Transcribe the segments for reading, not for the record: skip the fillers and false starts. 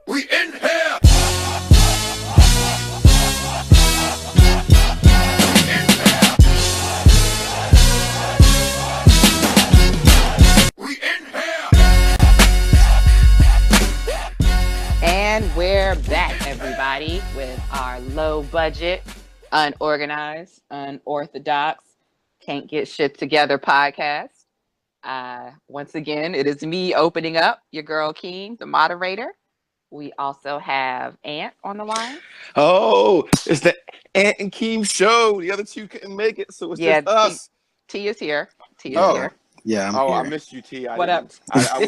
We in here. And we're back, everybody, with our low budget, unorganized, unorthodox, can't get shit together podcast. Once again, it is me opening up, your girl Keem, the moderator. We also have Ant on the line. Oh, it's the Ant and Keem show. The other two couldn't make it, so it's just us. T is here. T is here. Yeah, I'm here. I missed you, T. What up? I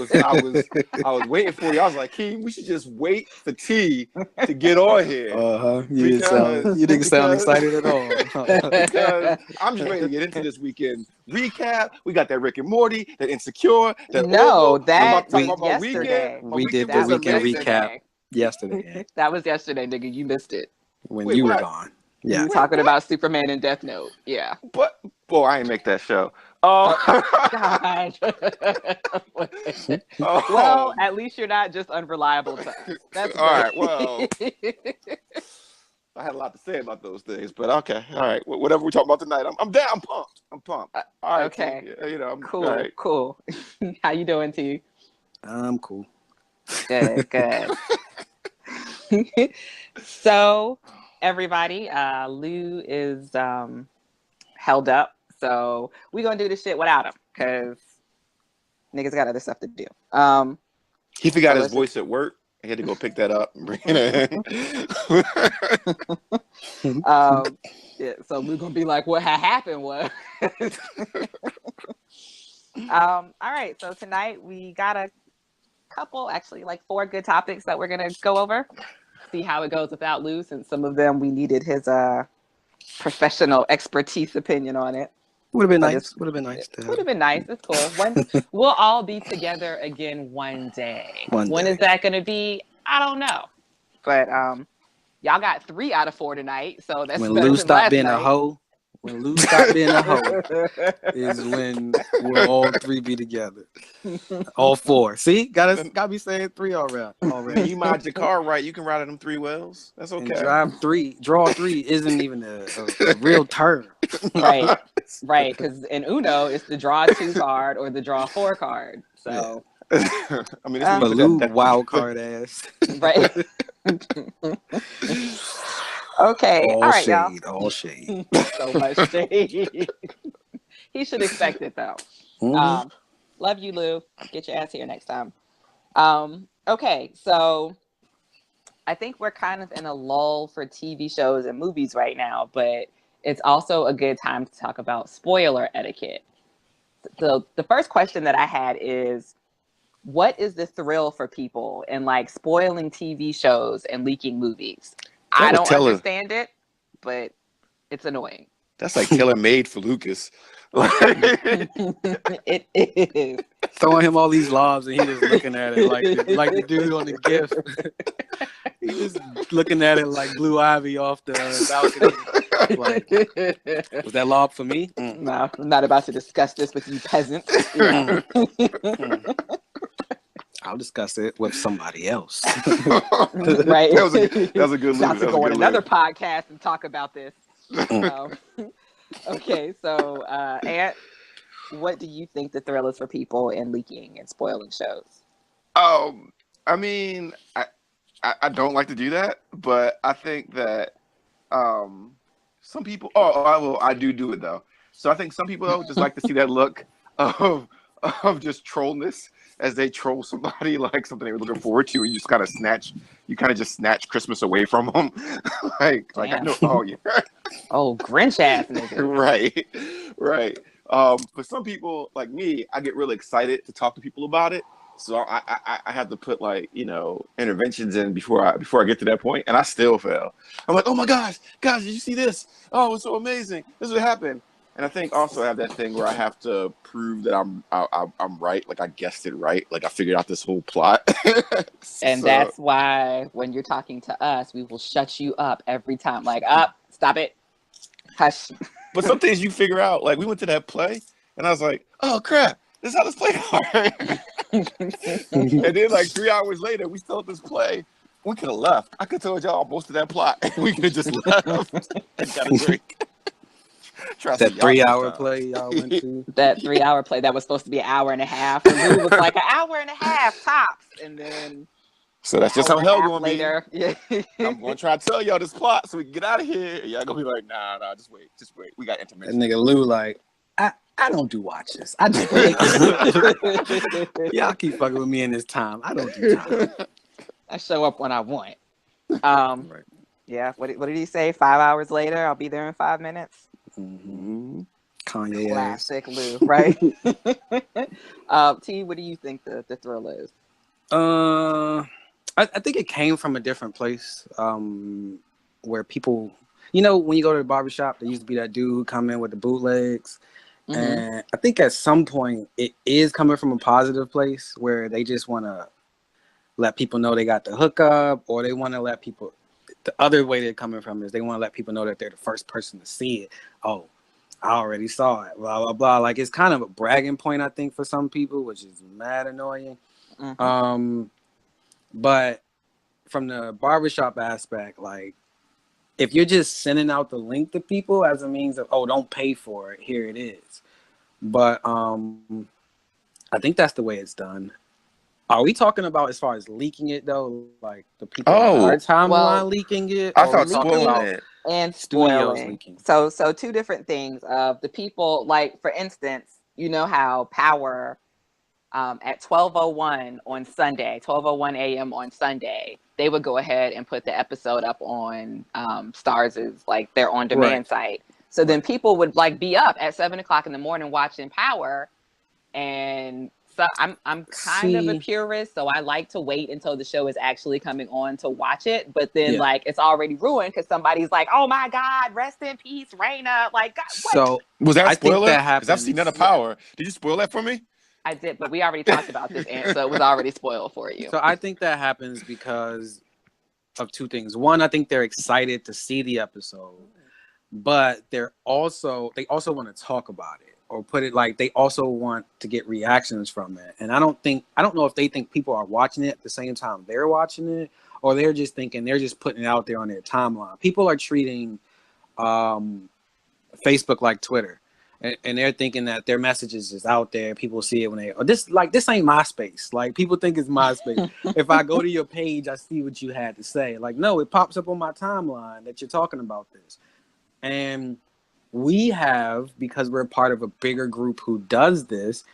was waiting for you. I was like, Keem, we should just wait for T to get on here. You didn't sound excited at all. Because I'm just ready to get into this weekend recap. We got that Rick and Morty, that Insecure. That yesterday. We did the weekend recap yesterday. That was yesterday, nigga. You missed it. When you were gone. Yeah. You were talking about Superman and Death Note. Yeah. But, boy, I ain't make that show. God. Well, at least you're not just unreliable to us. That's all right. Well, I had a lot to say about those things, but okay. All right. Whatever we're talking about tonight, I'm down. I'm pumped. All right. Okay. I'm cool. Right. Cool. How you doing, T? I'm cool. Good. So, everybody, Lou is held up. So we're going to do this shit without him because niggas got other stuff to do. He forgot his voice at work. He had to go pick that up and bring it in. Yeah, so we're going to be like, what had happened was. All right. So tonight we got a couple, actually like 4 good topics that we're going to go over. See how it goes without Lou, since some of them we needed his professional expertise opinion on it. Would have been nice. Would have been nice. It's cool. We'll all be together again one day. When is that going to be? I don't know. But y'all got 3 out of 4 tonight, so that's when Lou stopped being a hoe. When Lou stopped being a hoe is when we'll all 3 be together. All 4. See, gotta be saying 3 already. You mod your car right, you can ride at them 3 wheels. That's okay. And draw 3 isn't even a real term. Right. Because in Uno, it's the draw 2 card or the draw 4 card. So. I mean, but Lou wild card ass. Right. Okay. All right, shade, y'all. All shade. So much shade. He should expect it though. Mm-hmm. Love you, Lou. Get your ass here next time. Okay, so I think we're kind of in a lull for TV shows and movies right now, but it's also a good time to talk about spoiler etiquette. So the first question that I had is, what is the thrill for people in like spoiling TV shows and leaking movies? I don't understand it, but it's annoying. That's like tailor made for Lucas. It is. Throwing him all these lobs and he just looking at it like the dude on the GIF. He just looking at it like Blue Ivy off the balcony. Like, was that lob for me? No, I'm not about to discuss this with you peasants. I'll discuss it with somebody else. Right. That was a good About to go on another podcast and talk about this. Okay, so Ant, what do you think the thrill is for people in leaking and spoiling shows? I mean, I don't like to do that, but I think that some people. I do it though. So I think some people though just like to see that look of just trollness as they troll somebody, like something they were looking forward to, and you just kind of just snatch Christmas away from them. like I know, yeah. Oh, Grinch ass nigga. Right. For some people like me, I get really excited to talk to people about it. So I have to put like, interventions in before I get to that point, and I still fail. I'm like, oh my gosh, did you see this? Oh, it's so amazing. This is what happened. And I think also I have that thing where I have to prove that I'm right, like I guessed it right, like I figured out this whole plot. And that's why when you're talking to us, we will shut you up every time. Like, stop it, hush. But some things you figure out. Like we went to that play, and I was like, oh crap, this is how this play started. And then like 3 hours later, we still at this play. we could have left. I could have told y'all most of that plot. We could have just left and got a drink. That 3-hour play y'all went to. That 3-hour play that was supposed to be an hour and a half. The movie was like an hour and a half tops, and then. So that's just how hell gonna later. be. Yeah. I'm gonna try to tell y'all this plot so we can get out of here. Y'all gonna be like, nah, just wait. We got intermission. That nigga Lou like, I don't do watches. I just wait. Y'all keep fucking with me in this time. I don't do time. I show up when I want. Right. Yeah. What did he say? 5 hours later, I'll be there in 5 minutes. Mm-hmm. Kanye classic ass. Lou, right? T, what do you think the thrill is? I think it came from a different place, where people, you know, when you go to the barbershop, there used to be that dude who come in with the bootlegs. Mm-hmm. And I think at some point it is coming from a positive place where they just want to let people know they got the hookup, or they want to let people, the other way they're coming from is they want to let people know that they're the first person to see it. Oh, I already saw it, blah, blah, blah. Like, it's kind of a bragging point, I think, for some people, which is mad annoying. Mm-hmm. But from the barbershop aspect, like, if you're just sending out the link to people as a means of, oh, don't pay for it, here it is. But I think that's the way it's done. Are we talking about as far as leaking it though? Like the people on our timeline leaking it? I thought spoiling it. And spoiling. So two different things. The people, like, for instance, you know how Power at 12:01 on Sunday, 12:01 a.m. on Sunday, they would go ahead and put the episode up on Starz's, like, their on-demand site. So then people would, like, be up at 7 o'clock in the morning watching Power, and so I'm kind of a purist, so I like to wait until the show is actually coming on to watch it. But then, like, it's already ruined because somebody's like, "Oh my God, rest in peace, Raina!" Like, God, what? So was that a spoiler? Because I've seen none of Power. Did you spoil that for me? I did, but we already talked about this, so it was already spoiled for you. So I think that happens because of two things. One, I think they're excited to see the episode, but they also want to talk about it. Or put it like, they also want to get reactions from it. And I don't know if they think people are watching it at the same time they're watching it, or they're just thinking they're just putting it out there on their timeline. People are treating Facebook like Twitter, and they're thinking that their messages is out there. People see it when they, this ain't MySpace. Like, people think it's MySpace. If I go to your page, I see what you had to say. Like, no, it pops up on my timeline that you're talking about this. And we have, because we're part of a bigger group who does this,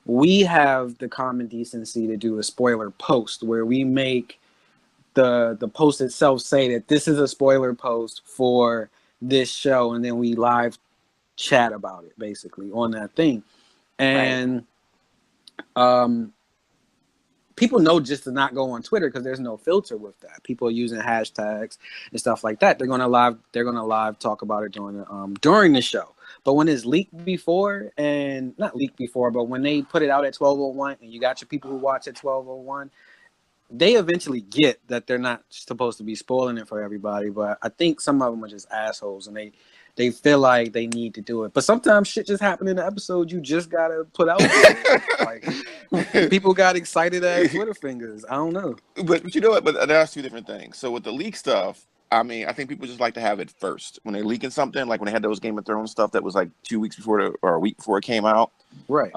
we have the common decency to do a spoiler post where we make the post itself say that this is a spoiler post for this show, and then we live chat about it basically on that thing. And people know just to not go on Twitter because there's no filter with that. People are using hashtags and stuff like that. They're gonna live talk about it during the show. But when it's leaked before, and not leaked before, but when they put it out at 12:01 and you got your people who watch at 12:01, they eventually get that they're not supposed to be spoiling it for everybody. But I think some of them are just assholes, and they feel like they need to do it. But sometimes shit just happened in the episode you just gotta put out there. Like, people got excited at Twitter fingers. I don't know. But you know what? But there's two different things. So with the leak stuff, I mean, I think people just like to have it first. When they're leaking something, like when they had those Game of Thrones stuff that was like 2 weeks before or a week before it came out. Right.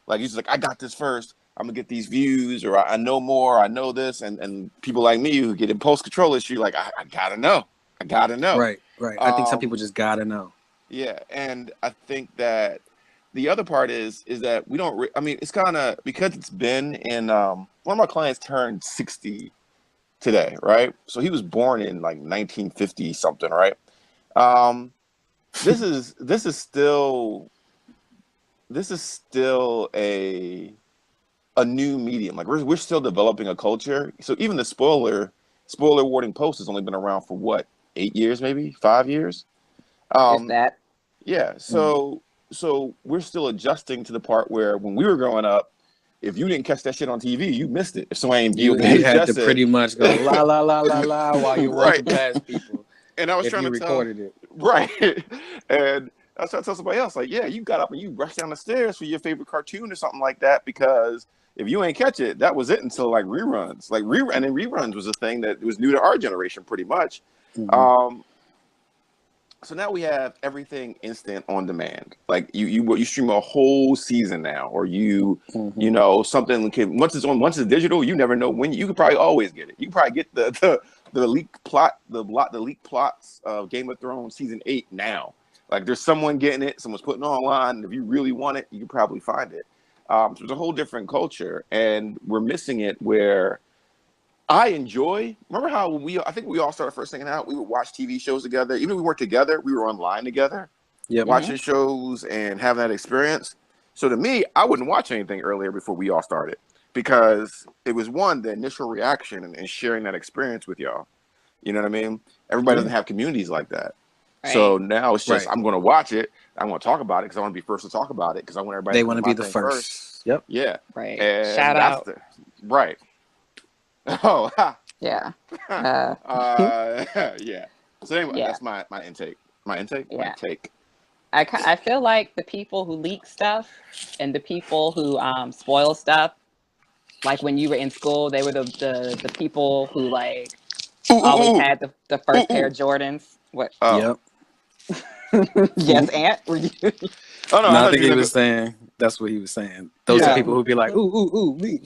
Like, he's like, I got this first. I'm gonna get these views, or I know more. I know this, and people like me who get impulse control issue, like, I gotta know. I gotta know. Right. I think some people just gotta know. Yeah, and I think that the other part is that we don't. I mean, it's kind of because it's been in. One of my clients turned 60 today, right? So he was born in like 1950 something, right? This is still a new medium. Like, we're still developing a culture. So even the spoiler warning post has only been around for what, 8 years, maybe 5 years. Is that? Yeah. So we're still adjusting to the part where when we were growing up, if you didn't catch that shit on TV, you missed it. If somebody you had to pretty much go la la la la la while you're walking past people. And I was if trying you to recorded it. Right. And I was trying to tell somebody else, like, yeah, you got up and you rushed down the stairs for your favorite cartoon or something like that, because if you ain't catch it, that was it until like reruns. And then reruns was a thing that was new to our generation, pretty much. Mm-hmm. So now we have everything instant on demand. Like you stream a whole season now, or you know, something can, once it's digital, you never know when. You could probably always get it. You can probably get the leaked plot, the leaked plots of Game of Thrones season 8 now. Like there's someone getting it, someone's putting it online, and if you really want it, you can probably find it. So it's a whole different culture, and we're missing it where I enjoy. Remember how when I think we all started first hanging out, we would watch TV shows together. Even if we weren't together, we were online together, watching shows and having that experience. So to me, I wouldn't watch anything earlier before we all started, because it was the initial reaction and sharing that experience with y'all. You know what I mean? Everybody doesn't have communities like that. Right. So now it's just, I'm going to watch it. I'm going to talk about it because I want to be first to talk about it, because I want everybody. They want to be the first. Yep. Yeah. Right. And shout out. Right. Oh. Yeah. Yeah. So anyway, that's my intake. My intake. Yeah. My take. I feel like the people who leak stuff and the people who spoil stuff, like when you were in school, they were the people who like always had the first pair of Jordans. What? Yep. Yes, Aunt. Were you? Oh no, I think he was saying that's what he was saying. Those are people who be like, ooh, me.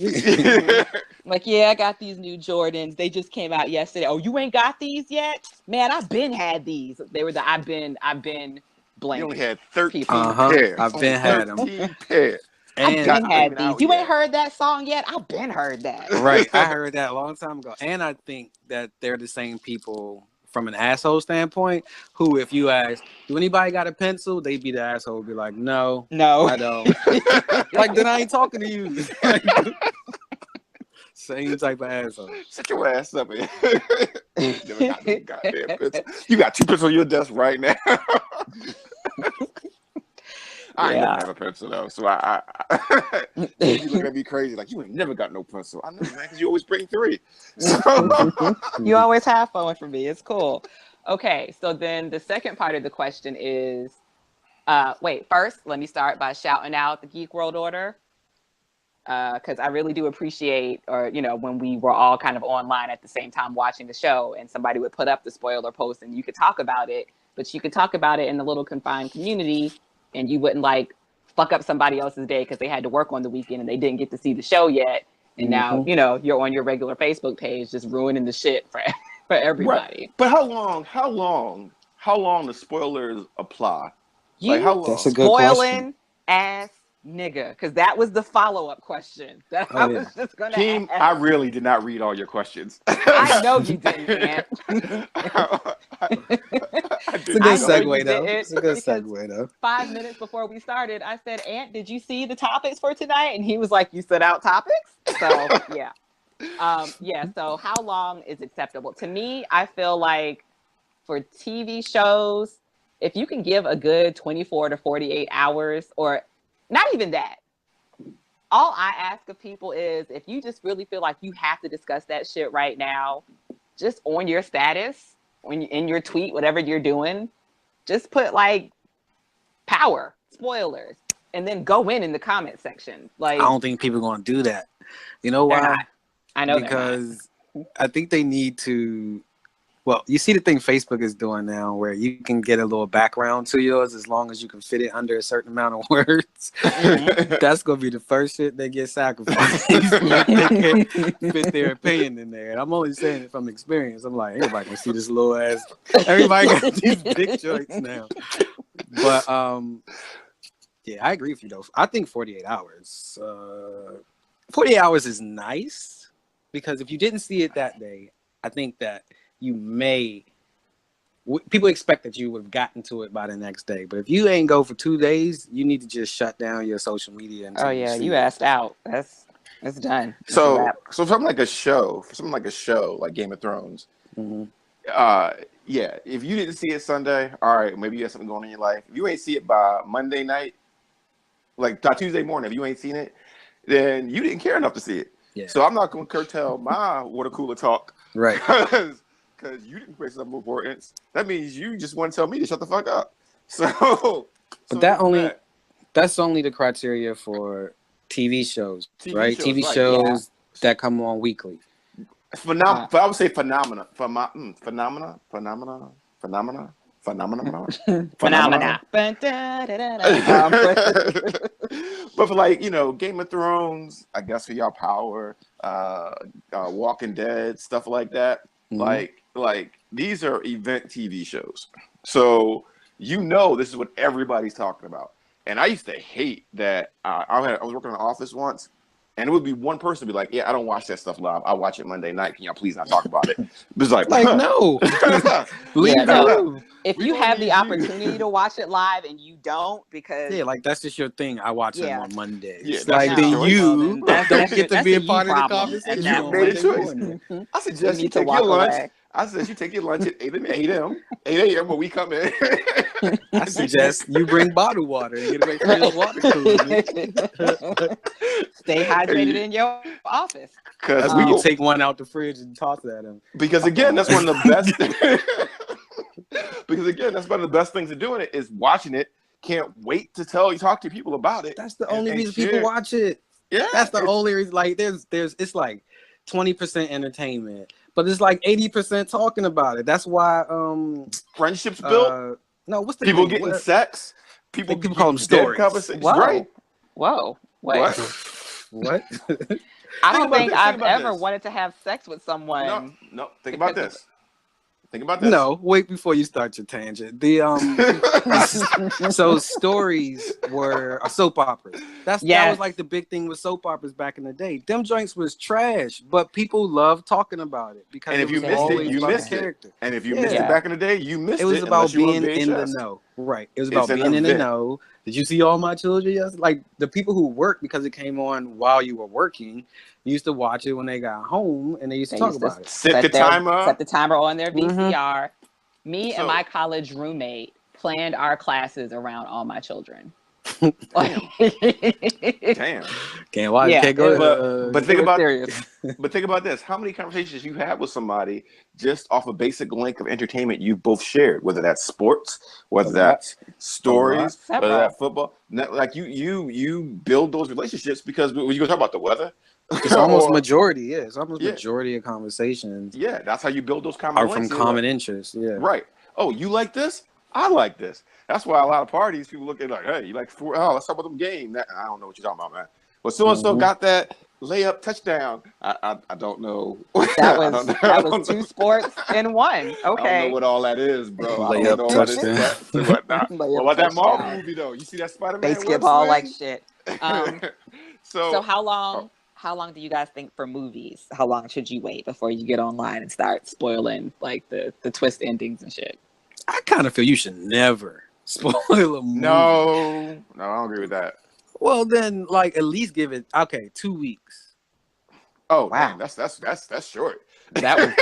Like, yeah, I got these new Jordans. They just came out yesterday. Oh, you ain't got these yet? Man, I've been had these. They were I've been blank. You only had 13 pairs. I've been had them. 13 pairs. I've been had these. You ain't heard that song yet? I've been heard that. Right. I heard that a long time ago. And I think that they're the same people from an asshole standpoint who, if you ask, do anybody got a pencil? They'd be the asshole, be like, no, I don't. Like, then I ain't talking to you. Same type of asshole. Sit your ass up, man. Never got no goddamn pencil. You got 2 pencils on your desk right now. I ain't never have a pencil though, so you looking at me crazy like you ain't never got no pencil. I know, man, because you always bring 3. So. You always have fun for me. It's cool. Okay, so then the second part of the question is, first let me start by shouting out the Geek World Order, because I really do appreciate, when we were all kind of online at the same time watching the show, and somebody would put up the spoiler post, and you could talk about it, but you could talk about it in a little confined community. And you wouldn't like fuck up somebody else's day because they had to work on the weekend and they didn't get to see the show yet. And now, you're on your regular Facebook page just ruining the shit for everybody. Right. But how long the spoilers apply? Like how long? That's a good question. Ass nigga, because that was the follow-up question that I was just gonna ask. I really did not read all your questions. I know you didn't, Ant. It's a good segue though. It's a good segue though. 5 minutes before we started, I said, Ant, did you see the topics for tonight? And he was like, you set out topics? So yeah. So how long is acceptable? To me, I feel like for TV shows, if you can give a good 24 to 48 hours, or not even that. All I ask of people is, if you just really feel like you have to discuss that shit right now, just on your status, in your tweet, whatever you're doing, just put like power, spoilers, and then go in the comment section. Like, I don't think people are going to do that. You know why? I know, because I think they need to. Well, you see the thing Facebook is doing now where you can get a little background to yours as long as you can fit it under a certain amount of words. That's going to be the first shit they get sacrificed. They can't fit their opinion in there. And I'm only saying it from experience. I'm like, everybody can see this little ass. Everybody got these big joints now. But, yeah, I agree with you, though. I think 48 hours. 48 hours is nice because if you didn't see it that day, I think that people expect that you would have gotten to it by the next day. But if you ain't go for 2 days, you need to just shut down your social media. You asked out. It's done. So something like a show, like Game of Thrones. If you didn't see it Sunday, all right, maybe you have something going on in your life. If you ain't see it by Monday night, like by Tuesday morning, if you ain't seen it, then you didn't care enough to see it. Yeah. So I'm not going to curtail my water cooler talk. Right. Because you didn't place some importance. That means you just want to tell me to shut the fuck up. So But that's only the criteria for TV shows, right? TV shows that come on weekly. I would say phenomena. But for like, Game of Thrones, I guess for y'all Power, Walking Dead, stuff like that. Like these are event TV shows. So this is what everybody's talking about. And I used to hate that. I was working in an office once, and it would be one person be like, "Yeah, I don't watch that stuff live. I watch it Monday night. Can y'all please not talk about it?" It's like no. If you have the opportunity to watch it live and you don't, because like that's just your thing. I watch it on Mondays. Yeah, like then you don't get to be a part of the conversation. You made a choice. I suggest you take your lunch. I suggest you take your lunch at 8 a.m. when we come in. I suggest you bring bottled water and get away from your water cooler. Stay hydrated in your office. Because we can take one out the fridge and toss it at him. Because again, that's one of the best. Because again, that's one of the best things of doing it is watching it. Can't wait to talk to people about it. That's the only reason people watch it. Yeah, that's the only reason. Like there's it's like 20% entertainment, but it's like 80% talking about it. That's why friendships built. No, what's the people getting sex? People call them stories. Whoa. Right? Whoa! Wait. What? I don't think I've ever wanted to have sex with someone. No. Think about this. No, wait before you start your tangent. So stories were soap operas. That was like the big thing with soap operas back in the day. Them joints was trash, but people loved talking about it because if you missed it, you missed it. And if you missed it back in the day, you missed it. It was about being in the know, right? It was about being in the know. Did you see All My Children? Yes. Like the people who worked because it came on while you were working used to watch it when they got home and they used to talk about it. Set the timer on their VCR. Me and my college roommate planned our classes around All My Children. Damn. Can't watch. Can't go. But think about this. How many conversations you had with somebody just off a basic link of entertainment you've both shared, whether that's sports, whether that's stories, whether that's football. Like you build those relationships because when you go talk about the weather. It's almost majority, yeah. It's almost majority of conversations. Yeah, that's how you build those common links. Are from common interests, yeah. Right. Oh, you like this? I like this. That's why a lot of parties, people look at like, hey, you like let's talk about them game. I don't know what you're talking about, man. But so-and-so got that layup touchdown. I don't know. That was two sports in one. Okay. I don't know what all that is, bro. Layup touchdown. What about that Marvel movie, though? You see that Spider-Man? Basketball like shit. So how long do you guys think for movies? How long should you wait before you get online and start spoiling like the twist endings and shit? I kind of feel you should never spoil a movie. No, I don't agree with that. Well, then, like, at least give it 2 weeks. Oh wow, that's short. That was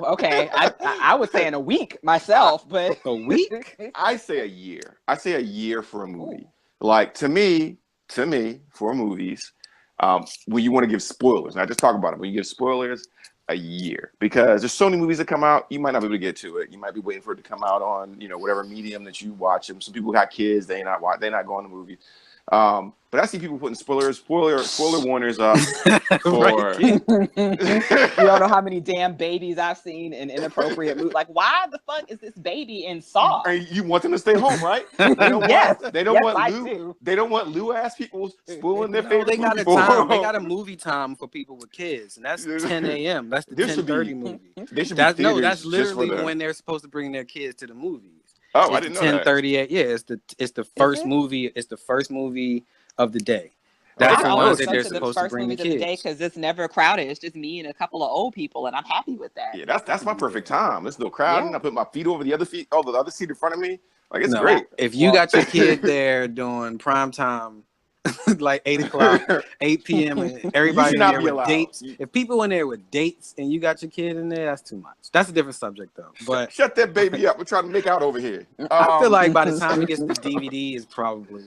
okay. I was saying a week myself, but a week? I say a year. I say a year for a movie. Like to me, for movies, when you want to give spoilers, not just talk about it. When you give spoilers, a year, because there's so many movies that come out, you might not be able to get to it. You might be waiting for it to come out on, whatever medium that you watch them. Some people got kids, they're not going to movies. But I see people putting spoiler warnings up for. You don't know how many damn babies I've seen in inappropriate movies. Like, why the fuck is this baby in Saw? And you want them to stay home, right? They don't want Lou ass people spoiling their favorite. They got a time. They got a movie time for people with kids, and that's 10 a.m. That's the 10:30 movie. That's literally when they're supposed to bring their kids to the movies. Oh, I didn't know that. 10:38. Yeah, it's the first movie. It's the first movie of the day. That's the ones that they're supposed to bring the kids. Because it's never crowded. It's just me and a couple of old people, and I'm happy with that. Yeah, that's my perfect time. There's no crowding. Yeah. I put my feet over the other seat in front of me. Like it's great. If you got your kid there doing prime time, like 8 o'clock, 8 p.m., and everybody in there with dates. If people in there with dates and you got your kid in there, that's too much. That's a different subject, though. But shut that baby up. We're trying to make out over here. I feel like by the time it gets to DVD, is probably.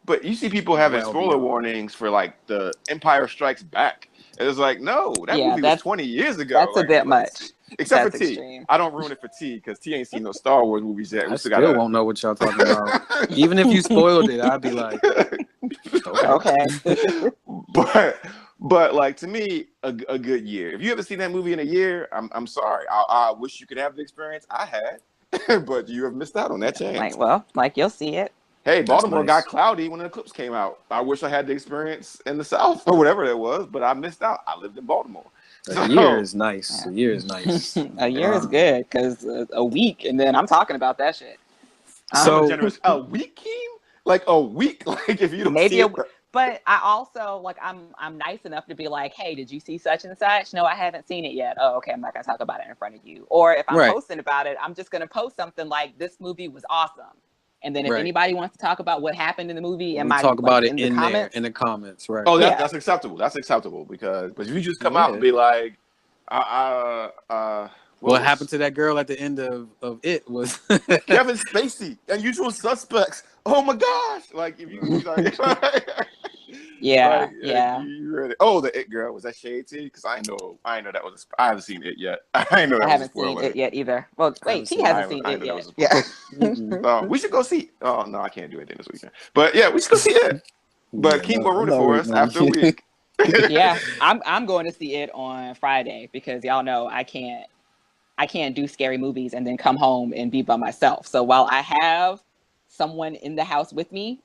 But you see people having spoiler warnings for like the Empire Strikes Back. It's like, no, that movie was 20 years ago. That's a bit much. Except That's for T. extreme. I don't ruin it for T because T ain't seen no Star Wars movies yet. I still won't know what y'all talking about. Even if you spoiled it, I'd be like, okay. But like to me, a good year. If you haven't seen that movie in a year, I'm sorry. I wish you could have the experience I had, but you have missed out on that chance. Like you'll see it. Hey, Baltimore nice. got cloudy when the eclipse came out. I wish I had the experience in the South or whatever that was, but I missed out. I lived in Baltimore. A year is nice. A year is nice. A year is good because a week, and then I'm talking about that shit. So generous. A week, Keem? Like a week? Like if you don't maybe see it. But I also like I'm nice enough to be like, hey, did you see such and such? No, I haven't seen it yet. Oh, okay, I'm not gonna talk about it in front of you. Or if I'm posting about it, I'm just gonna post something like this movie was awesome. And then if anybody wants to talk about what happened in the movie, and talk about it in the comments, in the comments, right? Oh, that's acceptable. That's acceptable because if you just come out and be like, what happened to that girl at the end of it was Kevin Spacey, Unusual Suspects. Oh my gosh! Like if you like, yeah. You read it. Oh, the It girl, was that shade T? Because I know that was. I haven't seen it yet. I know that I haven't seen it yet either. Well, wait, he hasn't seen it yet. Yeah. We should go see. Oh no, I can't do anything this weekend. But yeah, we should go see it. But keep on rooting for us after a week. Yeah, I'm going to see it on Friday because y'all know I can't do scary movies and then come home and be by myself. So while I have someone in the house with me,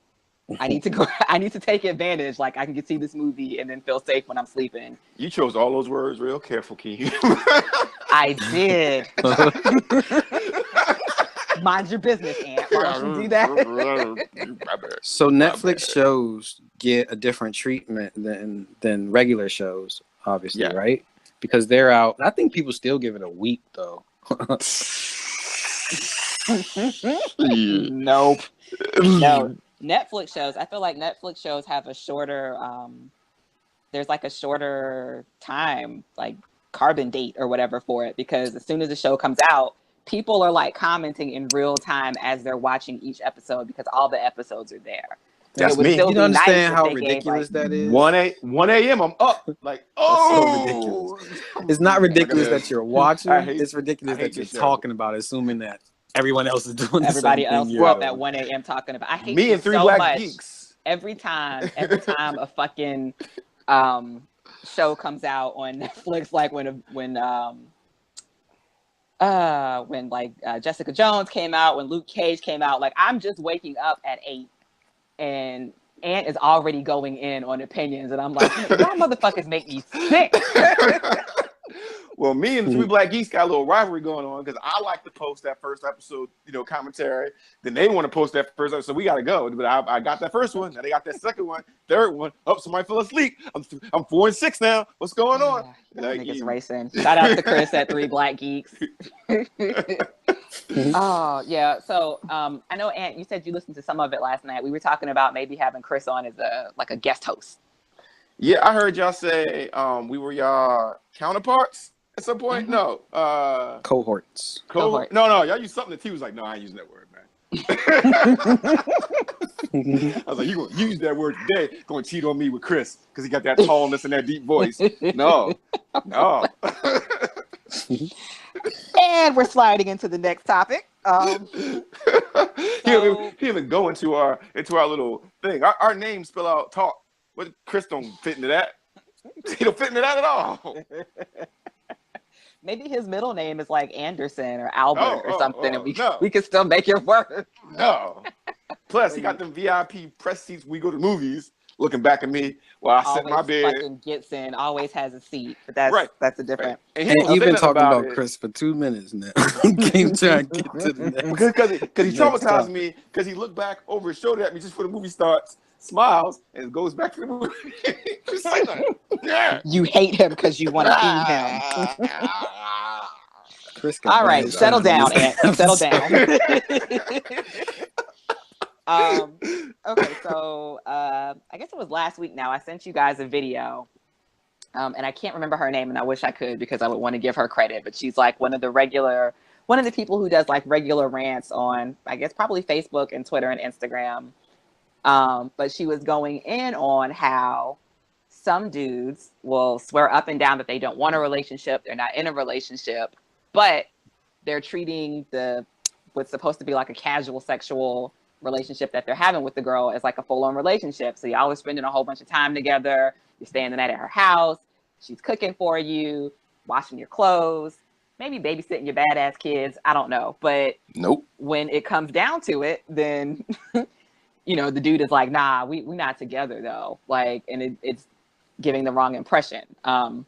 I need to take advantage. Like I can see this movie and then feel safe when I'm sleeping. You chose all those words real careful, Keem. I did. Mind your business, Aunt. Why don't you do that? So Netflix shows get a different treatment than regular shows, obviously, right? Because they're out. I think people still give it a week though. Nope. No. Netflix shows. I feel like Netflix shows have a shorter. There's like a shorter time, like carbon date or whatever for it, because as soon as the show comes out, people are like commenting in real time as they're watching each episode because all the episodes are there. That's me. You don't understand how ridiculous that is. 1 a.m. I'm up. Like, so ridiculous. It's not ridiculous that you're watching. It's ridiculous that you're talking about, assuming that everyone else is doing everybody the else same up at 1 a.m. talking about. I hate me and three so black much. geeks. Every time a fucking show comes out on Netflix, like when Jessica Jones came out, when Luke Cage came out, like I'm just waking up at 8 and Aunt is already going in on opinions, and I'm like, y'all motherfuckers make me sick. Well, me and the three black geeks got a little rivalry going on because I like to post that first episode, commentary. Then they want to post that first episode, so we got to go. But I got that first one, and they got that second one, third one. Oh, somebody fell asleep. I'm 4 and 6 now. What's going on? Niggas racing. Shout out to Chris at Three Black Geeks. Oh yeah. So I know, Aunt, you said you listened to some of it last night. We were talking about maybe having Chris on as a guest host. Yeah, I heard y'all say we were y'all counterparts at some point. Mm-hmm. No, cohorts. No, y'all used something that T was like, no, I ain't using that word, man. I was like, you gonna use that word today? Going to cheat on me with Chris because he got that tallness and that deep voice. No. And we're sliding into the next topic. He even go into our little thing. Our names spell out talk. But Chris don't fit into that. He don't fit into that at all. Maybe his middle name is like Anderson or Albert or something, and we can still make it work. No. Plus, he got them VIP press seats when we go to movies, looking back at me while I sit in my bed. Fucking gets in, always has a seat. But that's a different. Right. And you've been talking about Chris for 2 minutes now. Keep trying to get to the next. Because he traumatized me. Because he looked back over his shoulder at me just before the movie starts, smiles, and goes back to the movie. You hate him because you want to be him. Chris, all right, settle down, Aunt. Settle down. Okay, so I guess it was last week now. I sent you guys a video, and I can't remember her name, and I wish I could because I would want to give her credit. But she's like one of the people who does like regular rants on, I guess, probably Facebook and Twitter and Instagram. But she was going in on how some dudes will swear up and down that they don't want a relationship, they're not in a relationship, but they're treating what's supposed to be like a casual sexual relationship that they're having with the girl as like a full-on relationship. So y'all are spending a whole bunch of time together. You're staying the night at her house. She's cooking for you, washing your clothes, maybe babysitting your badass kids. I don't know. But nope. When it comes down to it, then the dude is like, nah, we're not together though. Like, and it's giving the wrong impression. And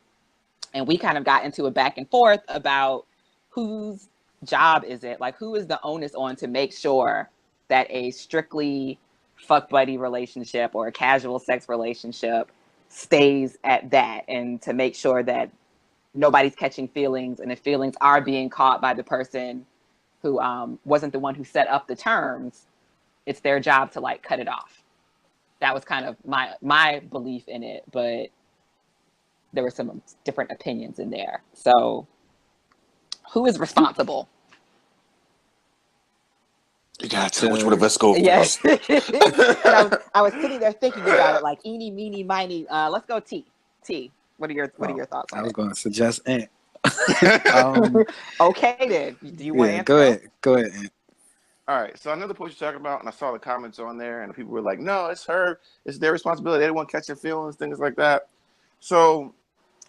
we kind of got into a back and forth about whose job is it? Like, who is the onus on to make sure that a strictly fuck buddy relationship or a casual sex relationship stays at that, and to make sure that nobody's catching feelings, and if feelings are being caught by the person who wasn't the one who set up the terms, it's their job to like cut it off. That was kind of my belief in it, but there were some different opinions in there. So who is responsible? You gotta tell which one of us go first. Yes. And I was sitting there thinking about it, like eeny, meeny, miny. Let's go T. What are your thoughts on it? I was going to suggest Ant. Okay, then. Do you want to answer? Go ahead, Ant. All right. So I know the post you're talking about, and I saw the comments on there, and people were like, "No, it's her. It's their responsibility. They don't want catching feelings, things like that." So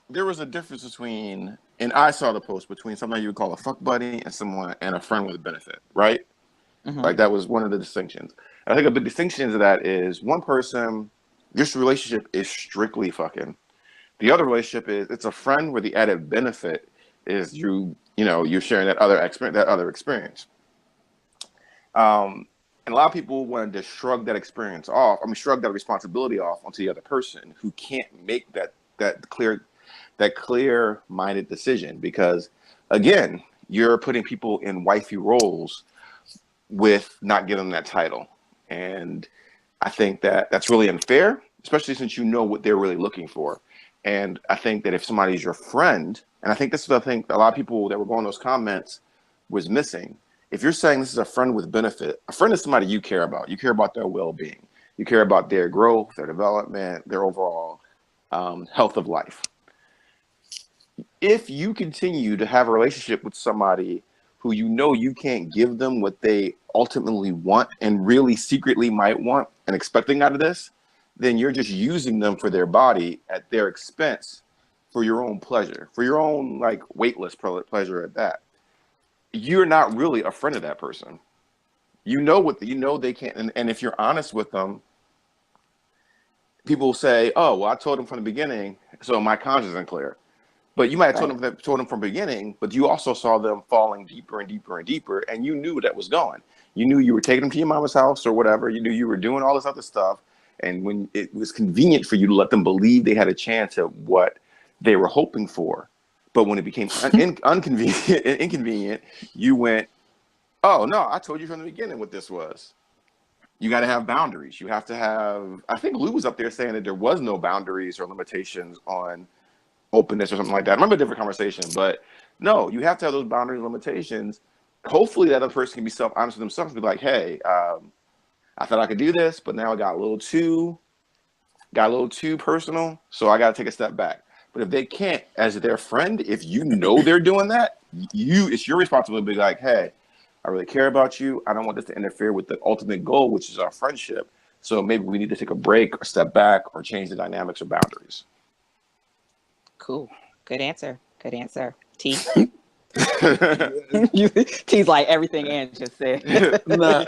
there was a difference between, and I saw the post between somebody you would call a fuck buddy and a friend with a benefit, right? Mm-hmm. Like that was one of the distinctions. I think a big distinction to that is one person, this relationship is strictly fucking. The other relationship is it's a friend where the added benefit is you're sharing that other experience. And a lot of people want to just shrug that experience off. I mean, shrug that responsibility off onto the other person who can't make that clear-minded decision, because again, you're putting people in wifey roles with not giving them that title. And I think that that's really unfair, especially since you know what they're really looking for. And I think that if somebody's your friend, and I think this is what I think a lot of people that were going those comments was missing. If you're saying this is a friend with benefit, a friend is somebody you care about. You care about their well-being. You care about their growth, their development, their overall health of life. If you continue to have a relationship with somebody who you know you can't give them what they ultimately want and really secretly might want and expecting out of this, then you're just using them for their body at their expense for your own pleasure, for your own like weightless pleasure at that. You're not really a friend of that person. You know they can't, and if you're honest with them, people say, "Oh, well, I told them from the beginning, so my conscience isn't clear." But you might have told them from the beginning, but you also saw them falling deeper and deeper and deeper, and you knew that was going. You knew you were taking them to your mama's house or whatever. You knew you were doing all this other stuff, and when it was convenient for you to let them believe they had a chance at what they were hoping for, but when it became inconvenient, you went, "Oh no, I told you from the beginning what this was." You got to have boundaries. You have to have. I think Lou was up there saying that there was no boundaries or limitations on openness or something like that. I remember a different conversation, but no, you have to have those boundaries and limitations. Hopefully that other person can be self-honest with themselves and be like, "Hey, I thought I could do this, but now it got a little too personal, so I got to take a step back." But if they can't, as their friend, if you know they're doing that, it's your responsibility to be like, "Hey, I really care about you. I don't want this to interfere with the ultimate goal, which is our friendship. So maybe we need to take a break or step back or change the dynamics or boundaries." Cool. Good answer. T. T's like everything Ant just said. No.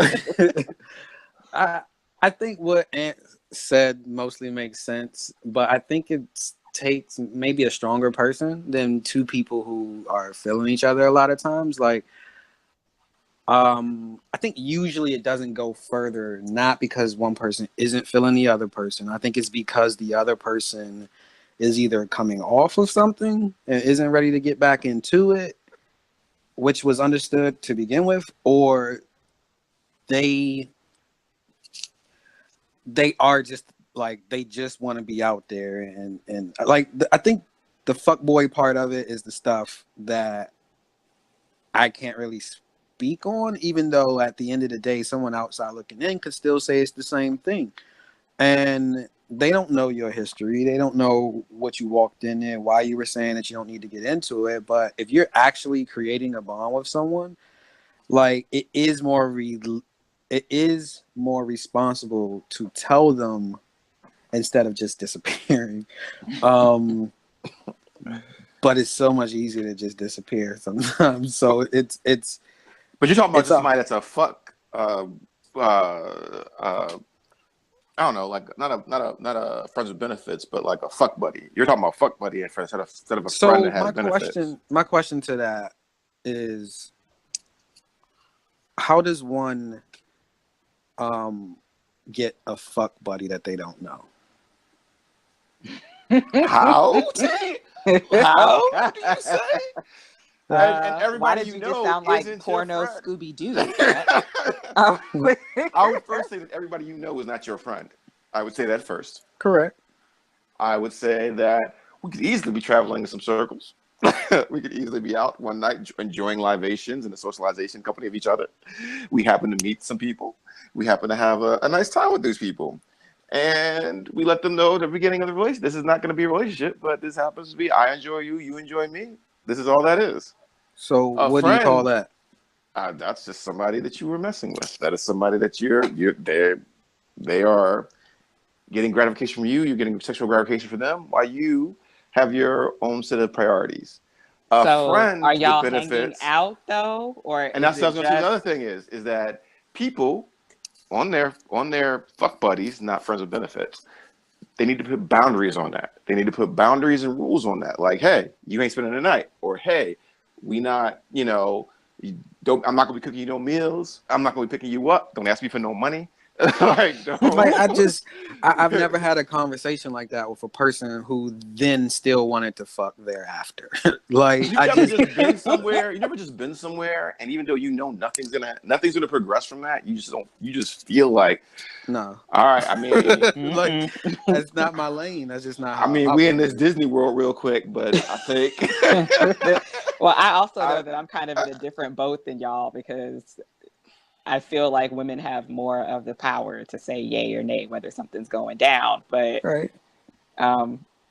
I think what Ant said mostly makes sense, but I think it takes maybe a stronger person than two people who are feeling each other a lot of times. Like, I think usually it doesn't go further, not because one person isn't feeling the other person. I think it's because the other person is either coming off of something and isn't ready to get back into it, which was understood to begin with, or they are just like, they just want to be out there. And like, I think the fuckboy part of it is the stuff that I can't really speak on, even though at the end of the day, someone outside looking in could still say it's the same thing. And they don't know your history. They don't know what you walked in there, why you were saying that you don't need to get into it. But if you're actually creating a bond with someone, like it is more responsible to tell them instead of just disappearing. Um, but it's so much easier to just disappear sometimes. So it's. But you're talking about It's just somebody that's a fuck. I don't know, like not a friends with benefits, but like a fuck buddy. You're talking about fuck buddy instead of a friend that has benefits. My question to that is, how does one get a fuck buddy that they don't know? How? How do you say? And Why everybody did you know just sound like isn't porno your friend. Scooby Doo? I would first say that everybody you know is not your friend. I would say that first. Correct. I would say that we could easily be traveling in some circles. We could easily be out one night enjoying libations and the socialization company of each other. We happen to meet some people. We happen to have a nice time with these people. And we let them know at the beginning of the relationship, this is not going to be a relationship, but this happens to be, I enjoy you, you enjoy me. This is all that is. So what do you call that? That's just somebody that you were messing with. That is somebody that they are getting gratification from you. You're getting sexual gratification from them while you have your own set of priorities. So Friend are y'all with hanging benefits, out though, or and that's what I was going to say. The other thing is that people on their fuck buddies, not friends with benefits, they need to put boundaries on that. They need to put boundaries and rules on that. Like, hey, you ain't spending the night, or hey, we not, I'm not gonna be cooking you no meals. I'm not gonna be picking you up. Don't ask me for no money. Like, I've never had a conversation like that with a person who then still wanted to fuck thereafter. Like, you never just been somewhere. You never just been somewhere, and even though nothing's gonna progress from that, you just feel like, no. All right, I mean, like, that's not my lane. That's just not how I mean, we in this Disney World real quick, but I think. Well, I also know that I'm kind of in a different boat than y'all because I feel like women have more of the power to say yay or nay whether something's going down. But right.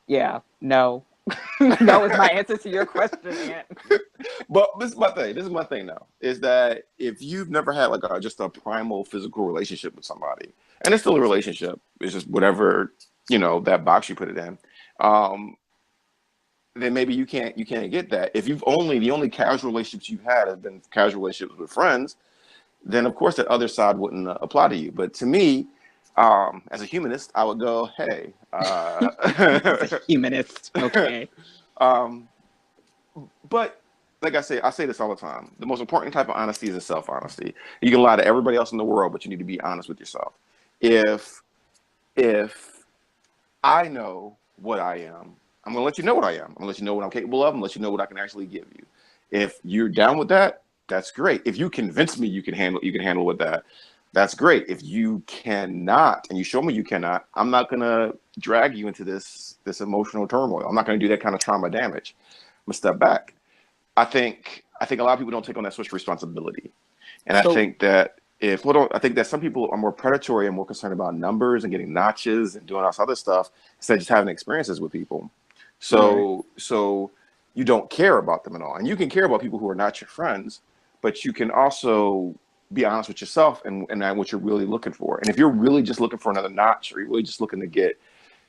Yeah, no. No is my answer to your question, Aunt. But this is my thing now, is that if you've never had like just a primal physical relationship with somebody, and it's still a relationship, it's just whatever, that box you put it in, then maybe you can't get that. If the only casual relationships you've had have been casual relationships with friends, then of course that other side wouldn't apply to you. But to me, as a humanist, I would go, hey, As a humanist, okay. But like I say this all the time. The most important type of honesty is a self-honesty. You can lie to everybody else in the world, but you need to be honest with yourself. If I know what I am, I'm going to let you know what I am. I'm going to let you know what I'm capable of. I'm going to let you know what I can actually give you. If you're down with that, that's great. If you convince me you can handle with that, that's great. If you cannot, and you show me you cannot, I'm not going to drag you into this emotional turmoil. I'm not going to do that kind of trauma damage. I'm gonna step back. I think a lot of people don't take on that social responsibility, and I think that some people are more predatory and more concerned about numbers and getting notches and doing all this other stuff instead of just having experiences with people. So you don't care about them at all, and you can care about people who are not your friends, but you can also be honest with yourself and what you're really looking for. And if you're really just looking for another notch, or you're really just looking to get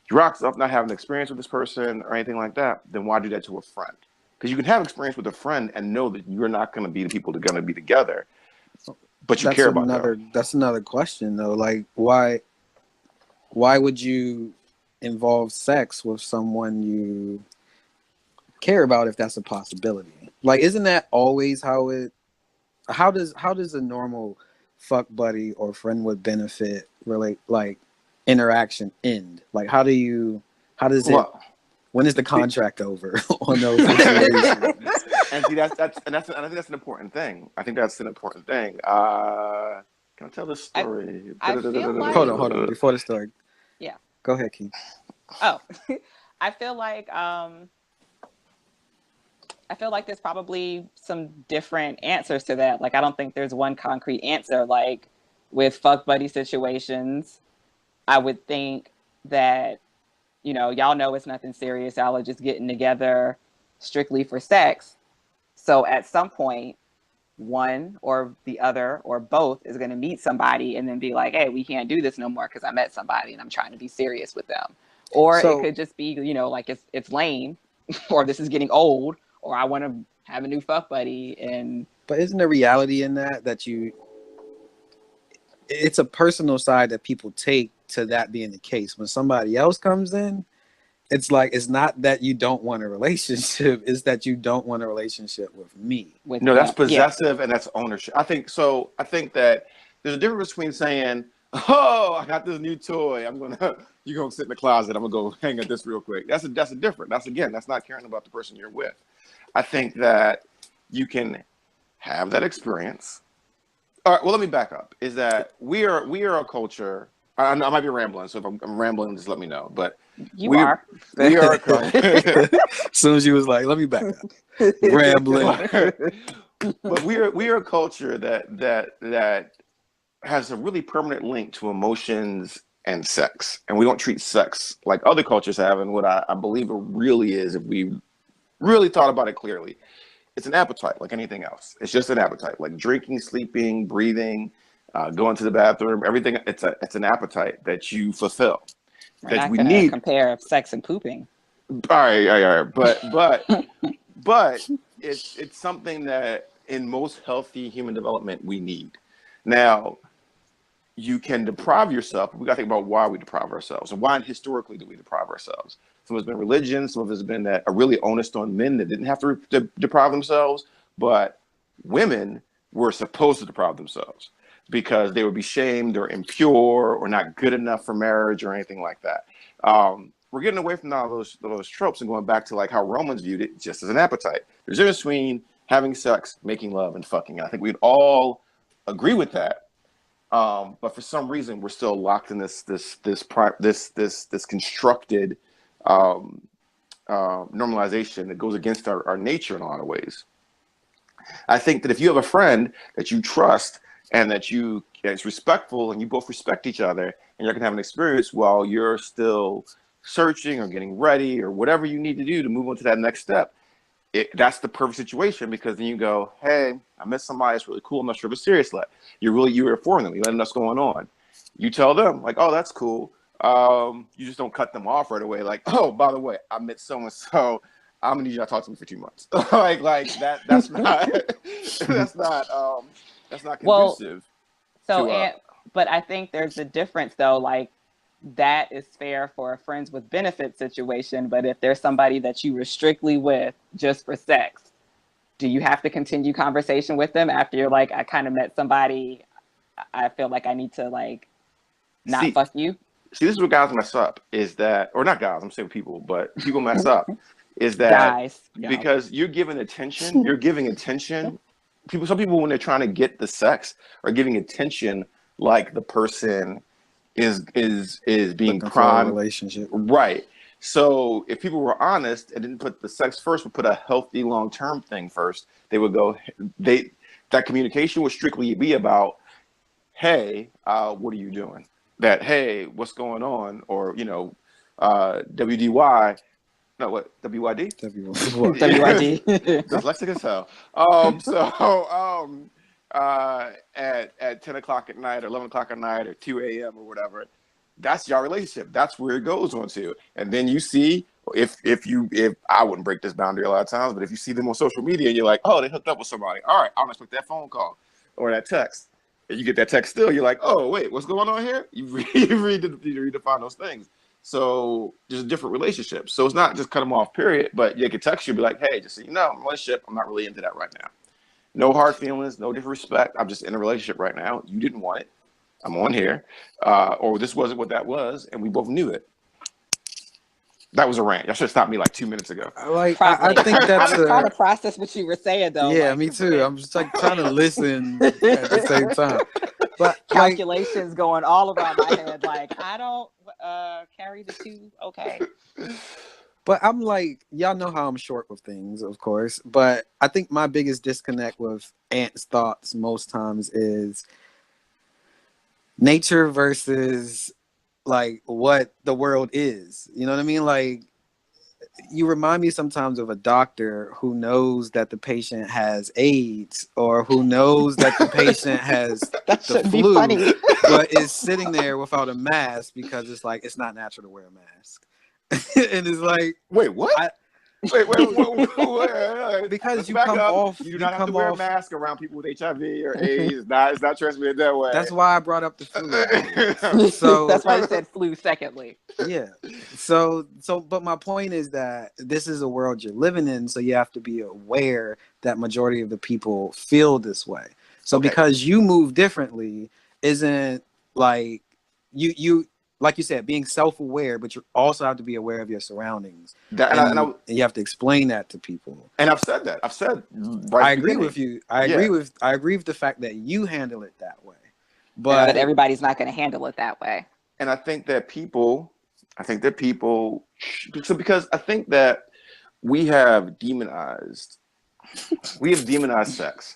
your rocks up, not having experience with this person or anything like that, then why do that to a friend? Because you can have experience with a friend and know that you're not going to be the people that are going to be together, but you care about them. That's another question though. Like, why would you involve sex with someone you care about if that's a possibility? Like, isn't that always how does a normal fuck buddy or friend with benefit relate, like, interaction end? Like, how does it, when is the contract over on those situations? And see, I think that's an important thing. Can I tell this story? I feel like... Hold on. Before the story. Yeah. Go ahead, Keith. Oh, I feel like there's probably some different answers to that. Like, I don't think there's one concrete answer. Like, with fuck buddy situations, I would think that, y'all know it's nothing serious. Y'all are just getting together strictly for sex. So at some point, one or the other or both is going to meet somebody and then be like, hey, we can't do this no more because I met somebody and I'm trying to be serious with them. Or it could just be, like it's lame or this is getting old or I want to have a new fuck buddy. But isn't the reality in that it's a personal side that people take to that being the case. When somebody else comes in, it's like, it's not that you don't want a relationship, it's that you don't want a relationship with me. No, that's possessive and that's ownership. I think that there's a difference between saying, oh, I got this new toy, you're gonna sit in the closet, I'm gonna go hang at this real quick. That's a different. That's not caring about the person you're with. I think that you can have that experience. All right, well, let me back up. Is that we are a culture. I might be rambling, so if I'm rambling, just let me know. But we are a culture. As soon as you was like, let me back up, rambling. But we are a culture that has a really permanent link to emotions and sex, and we don't treat sex like other cultures have. And what I believe it really is, if we really thought about it clearly, it's an appetite like anything else. It's just an appetite, like drinking, sleeping, breathing, going to the bathroom, everything. It's an appetite that you fulfill. That we need. Compare sex and pooping. All right. But it's something that in most healthy human development we need. Now, you can deprive yourself. We got to think about why we deprive ourselves and why historically do we deprive ourselves. Some of it's been religion. Some of it's been that are really onus on men that didn't have to deprive themselves, but women were supposed to deprive themselves because they would be shamed or impure or not good enough for marriage or anything like that. We're getting away from all those tropes and going back to like how Romans viewed it just as an appetite. There's a difference between having sex, making love, and fucking. I think we'd all agree with that. But for some reason, we're still locked in this constructed normalization that goes against our nature in a lot of ways. I think that if you have a friend that you trust and that it's respectful and you both respect each other and you're gonna have an experience while you're still searching or getting ready or whatever you need to do to move on to that next step, that's the perfect situation, because then you go, hey, I met somebody that's really cool. I'm not sure if it's serious yet. You're informing them. You let them know what's going on. You tell them like, oh, that's cool. You just don't cut them off right away. Like, oh, by the way, I met so-and-so. I'm gonna need you to talk to me for 2 months. like that. That's not. that's not conducive. Well, but I think there's a difference though. Like that is fair for a friends with benefits situation. But if there's somebody that you were strictly with just for sex, do you have to continue conversation with them after you're like, I kind of met somebody, I feel like I need to like not fuck you? See, this is what guys mess up, is that, or not guys, I'm saying people, but people mess up, is that guys. Because you're giving attention, some people when they're trying to get the sex are giving attention like the person is being primed. Relationship. Right. So if people were honest and didn't put the sex first, but put a healthy long-term thing first, they would go, that communication would strictly be about, hey, what are you doing? That, hey, what's going on? Or, WDY. No, what? WYD? WYD. Dyslexic as hell. At 10 o'clock at night or 11 o'clock at night or 2 a.m. or whatever, that's your relationship. That's where it goes on to. And then you see, if I wouldn't break this boundary a lot of times, but if you see them on social media and you're like, oh, they hooked up with somebody. All right, I'll expect that phone call or that text. And you get that text still, you're like, oh, wait, what's going on here? You redefine those things. So there's a different relationship. So it's not just cut them off, period. But you can text you, be like, hey, just so you know, I'm in a relationship. I'm not really into that right now. No hard feelings, no disrespect. I'm just in a relationship right now. You didn't want it. I'm on here. Or this wasn't what that was. And we both knew it. That was a rant. Y'all should have stopped me like 2 minutes ago. I think that's I was trying to process what you were saying, though. Yeah, me too. I'm just like trying to listen at the same time. But calculations going all around my head. Like, I don't carry the two. Okay. But I'm like, y'all know how I'm short with things, of course. But I think my biggest disconnect with Ant's thoughts most times is nature versus like what the world is. You know what I mean? Like, you remind me sometimes of a doctor who knows that the patient has AIDS, or who knows that the patient has That the shouldn't be flu, funny. but is sitting there without a mask because it's like it's not natural to wear a mask. And it's like, Wait, what? Wait. because Let's you back come up. off, You do not have to come wear a off. mask around people with HIV or AIDS. It's not transmitted that way. That's why I brought up the flu. So That's why I said flu secondly. yeah. So but my point is that this is a world you're living in, so you have to be aware that majority of the people feel this way. So Okay. because you move differently isn't like you like you said, being self-aware, but you also have to be aware of your surroundings. And you have to explain that to people. And I've said that. I've said I agree with you. I agree with the fact that you handle it that way. But everybody's not going to handle it that way. And I think that people, because I think that we have demonized sex. We have demonized sex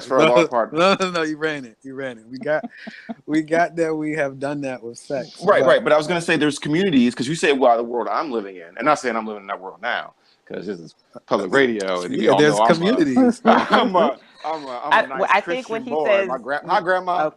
for a large part. No, you ran it. We got that. We have done that with sex. Right. But I was going to say there's communities, because you say, well, the world I'm living in, and not saying I'm living in that world now, because this is public radio. And yeah, there's communities. I'm a nice I Christian think when he boy. says, Hi, Grandma.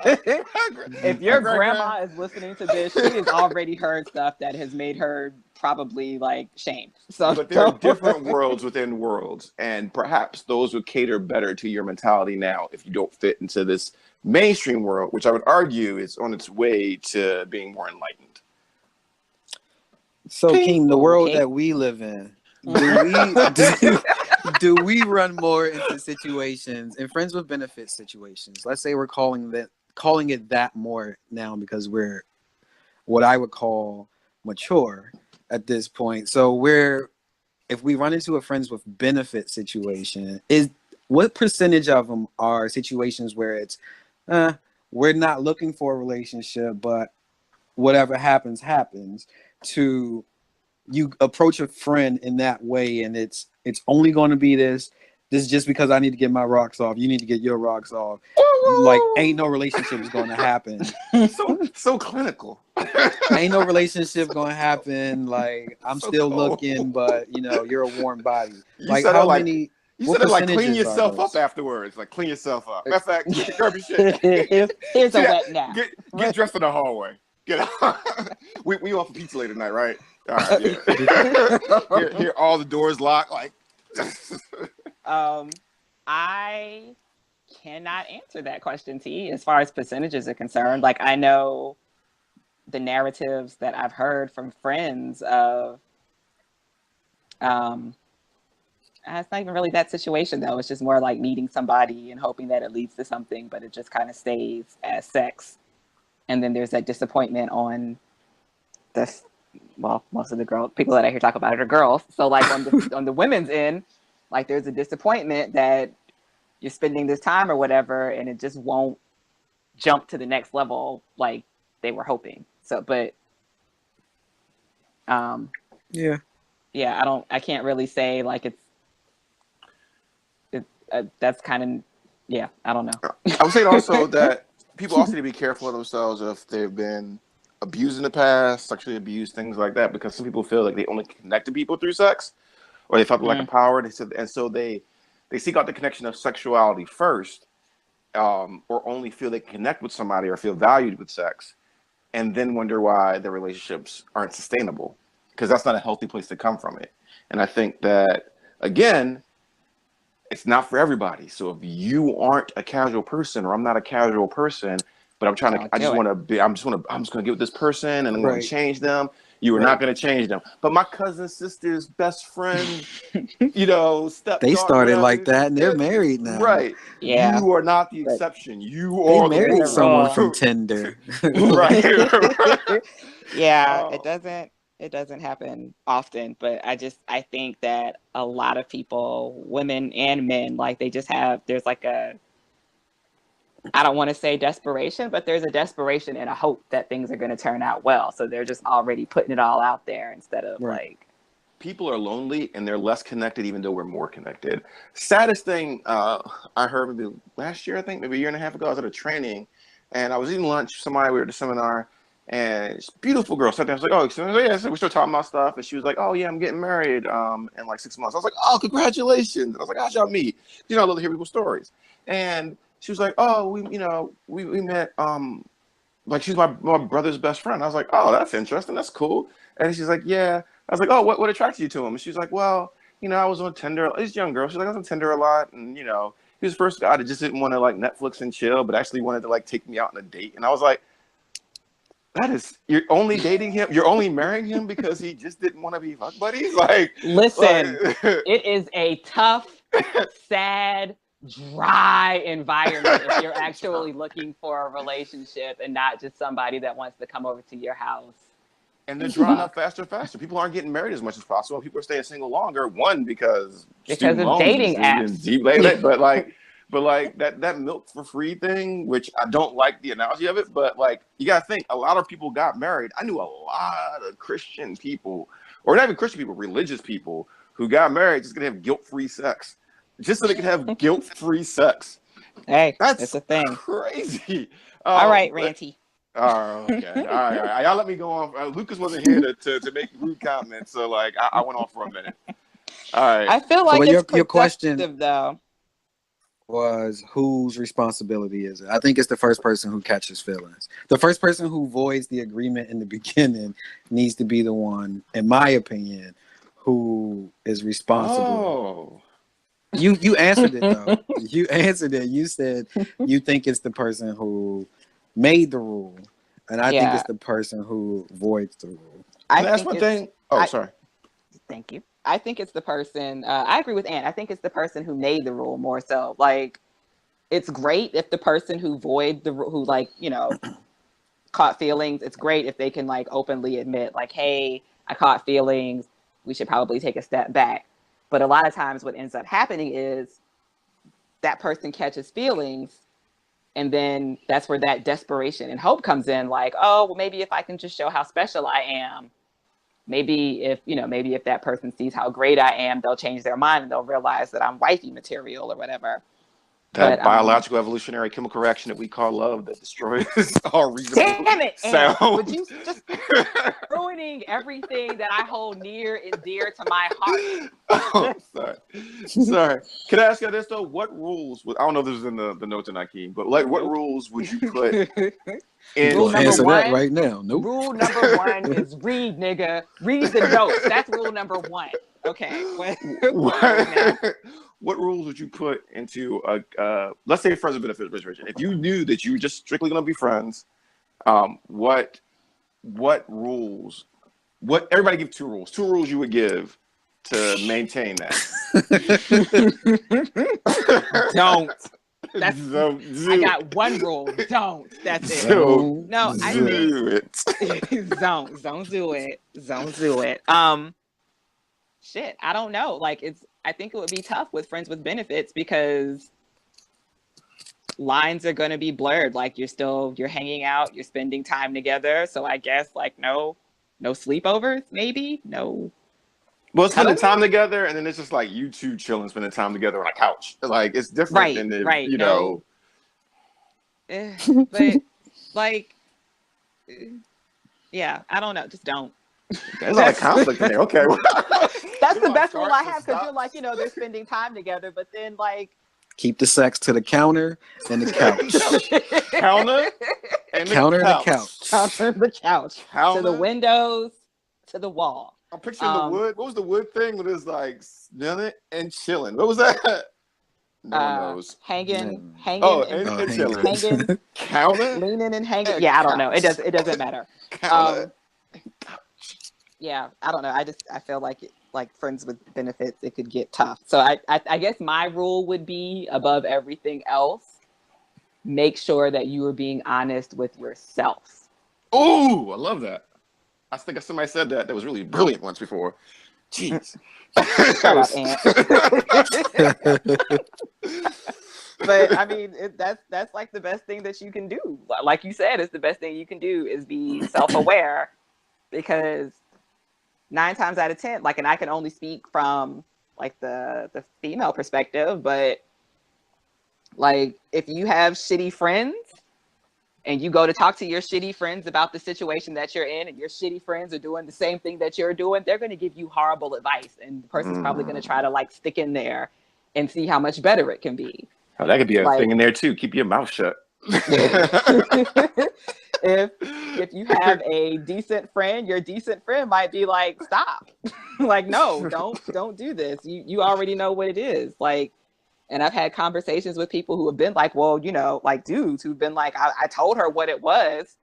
If your grandma is listening to this, she has already heard stuff that has made her probably like shamed. So, but there are different worlds within worlds, and perhaps those would cater better to your mentality now if you don't fit into this mainstream world, which I would argue is on its way to being more enlightened. So, Keem, the world that we live in, do we run more into situations and friends with benefits situations? Let's say we're calling it that more now because we're what I would call mature at this point. So if we run into a friends with benefit situation, what percentage of them are situations where it's we're not looking for a relationship, but whatever happens, to you approach a friend in that way, and it's only going to be this is just because I need to get my rocks off. You need to get your rocks off. Like, ain't no relationship is going to happen. So clinical. Ain't no relationship going to happen. Like, I'm so still cold. Looking, but you're a warm body. Like, how many? You said it like clean yourself up afterwards. Like, clean yourself up. Matter of fact, grab your shit. Here's a wet nap. Get dressed in the hallway. Get out. we off for pizza later tonight, right? All right, yeah. Here, all the doors locked. Like, I cannot answer that question, T. As far as percentages are concerned, like I know the narratives that I've heard from friends of, it's not even really that situation though. It's just more like meeting somebody and hoping that it leads to something, but it just kind of stays as sex, and then there's that disappointment on this. Well, most of the people that I hear talk about it are girls. So like on the women's end, like there's a disappointment that you're spending this time or whatever, and it just won't jump to the next level like they were hoping. So, but yeah, I can't really say like that's kind of, I don't know. I would say also that people also need to be careful of themselves if they've been abused in the past, sexually abused, things like that, because some people feel like they only connect to people through sex, or they felt the lack of power. So they seek out the connection of sexuality first, or only feel they can connect with somebody or feel valued with sex, and then wonder why their relationships aren't sustainable, because that's not a healthy place to come from it. And I think that, again, it's not for everybody. So if you aren't a casual person, or I'm not a casual person, but I'm just going to get with this person and I'm going to change them. You are not going to change them. But my cousin's sister's best friend, stepdaughter. They started like that and they're married now. Right. Yeah. You are not the exception. You are they married someone from Tinder. Right. Yeah, it doesn't happen often, but I think that a lot of people, women and men, like there's like I don't want to say desperation, but there's a desperation and a hope that things are going to turn out well. So they're just already putting it all out there instead of like. People are lonely and they're less connected, even though we're more connected. Saddest thing I heard maybe last year, I think maybe a year and a half ago, I was at a training and I was eating lunch. We were at a seminar, and this beautiful girl sat there. I was like, oh, so, yeah. So we started talking about stuff, and she was like, oh yeah, I'm getting married in like 6 months. I was like, oh, congratulations. And I was like, how'd y'all meet? You know, I love to hear people's stories. And she was like, oh, we met like she's my brother's best friend. I was like, oh, that's interesting. That's cool. And she's like, yeah. I was like, oh, what attracted you to him? And she's like, well, I was on Tinder. This young girl. She's like, I was on Tinder a lot, and he was the first guy that just didn't want to like Netflix and chill, but actually wanted to like take me out on a date. And I was like, you're only dating him. You're only marrying him because he just didn't want to be fuck buddies. Like, listen, it is a tough, sad, dry environment if you're actually looking for a relationship and not just somebody that wants to come over to your house. And they're drawing up faster and faster. People aren't getting married as much as possible. People are staying single longer. One, because of dating apps. But like that milk for free thing, which I don't like the analogy of it, but like you gotta think a lot of people got married. I knew a lot of Christian people, or not even Christian people, religious people who got married just gonna have guilt-free sex. Just so they can have guilt-free sex. Hey, that's a thing. Crazy. All right, Ranty. Oh, okay. All right. Y'all let me go on. Lucas wasn't here to make rude comments, so like I went on for a minute. All right. I feel like your question though was whose responsibility is it? I think it's the first person who catches feelings. The first person who voids the agreement in the beginning needs to be the one, in my opinion, who is responsible. Oh. You answered it though. You answered it. You said you think it's the person who made the rule, and I think it's the person who voids the rule. That's one thing. Oh, sorry. Thank you. I think it's the person. I agree with Ann. I think it's the person who made the rule more so. Like, it's great if the person who void the who like caught feelings. It's great if they can like openly admit like, hey, I caught feelings. We should probably take a step back. But a lot of times, what ends up happening is that person catches feelings. And then that's where that desperation and hope comes in. Like, oh, well, maybe if I can just show how special I am, maybe if that person sees how great I am, they'll change their mind and they'll realize that I'm wifey material or whatever. That biological evolutionary chemical reaction that we call love that destroys our reasonable sound. Would you just ruining everything that I hold near and dear to my heart? Oh, sorry. Can I ask you this though? What rules? I don't know if this is in the notes in Akeem, but like, what rules would you put in? Rule number one right now. Nope. Rule number one is read, nigga. Read the notes. That's rule number one. Okay. What rules would you put into let's say friends with benefits reservation? If you knew that you were just strictly going to be friends, what rules? What everybody give 2 rules. 2 rules you would give to maintain that. Don't. I got 1 rule. Don't. That's it. Don't do it. Don't do it. Don't do it. Shit, I don't know. Like I think it would be tough with friends with benefits because lines are going to be blurred. Like you're hanging out, you're spending time together. So I guess like no sleepovers, maybe no. Well, spending time together, and then it's just like you two chilling, spending time together on a couch. Like it's different than if, you know. But like, yeah, I don't know. Just don't. There's a lot of conflict in there. Okay. That's the best rule I have because you're like, they're spending time together, but then like keep the sex to the counter and the couch. Counter and the couch. Counter and the couch. Counter. To the windows, to the wall. I'm picturing the wood. What was the wood thing when it was like smelling and chilling? What was that? No one knows. Hanging. Oh, and chilling. Hanging. Counter. Leaning and hanging. Yeah, I don't know. It doesn't matter. Counter. Yeah, I don't know. I feel like friends with benefits, it could get tough. So I guess my rule would be above everything else, make sure that you are being honest with yourself. Oh, I love that. I think somebody said that was really brilliant once before. Jeez. Shut up, Aunt. But I mean, that's like the best thing that you can do. Like you said, it's the best thing you can do is be self-aware, because 9 times out of 10, like, and I can only speak from like the female perspective, but like if you have shitty friends, and you go to talk to your shitty friends about the situation that you're in, and your shitty friends are doing the same thing that you're doing, they're going to give you horrible advice, and the person's probably going to try to like stick in there and see how much better it can be. Oh, that could be a Like, thing in there too. Keep your mouth shut. if you have a decent friend, your decent friend might be like, stop. Like, no, don't do this. You already know what it is. Like, and I've had conversations with people who have been like, well, you know, like dudes who've been like, I told her what it was.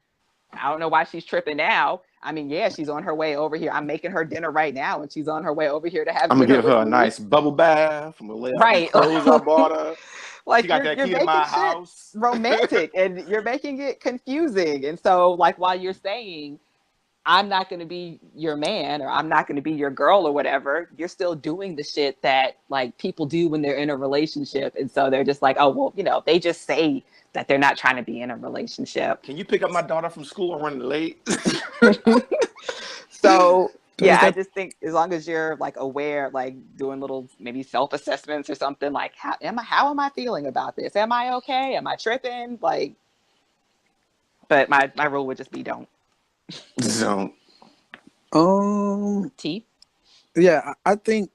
I don't know why she's tripping now. I mean, yeah, she's on her way over here. I'm making her dinner right now, and she's on her way over here to have I'm gonna dinner give her with a me. nice bubble bath. I'm gonna lay out Right. the clothes I bought her. Like, She got that key to my house. romantic, and you're making it confusing. And so, like, while you're saying, I'm not going to be your man, or I'm not going to be your girl, or whatever, you're still doing the shit that like people do when they're in a relationship. And so they're just like, oh, well, you know, they just say that they're not trying to be in a relationship. Can you pick up my daughter from school? I'm running late. So yeah, that- I just think as long as you're like aware, like doing little maybe self-assessments or something, like how am I feeling about this? Am I okay? Am I tripping? Like, but my rule would just be don't. So, T. Yeah, I think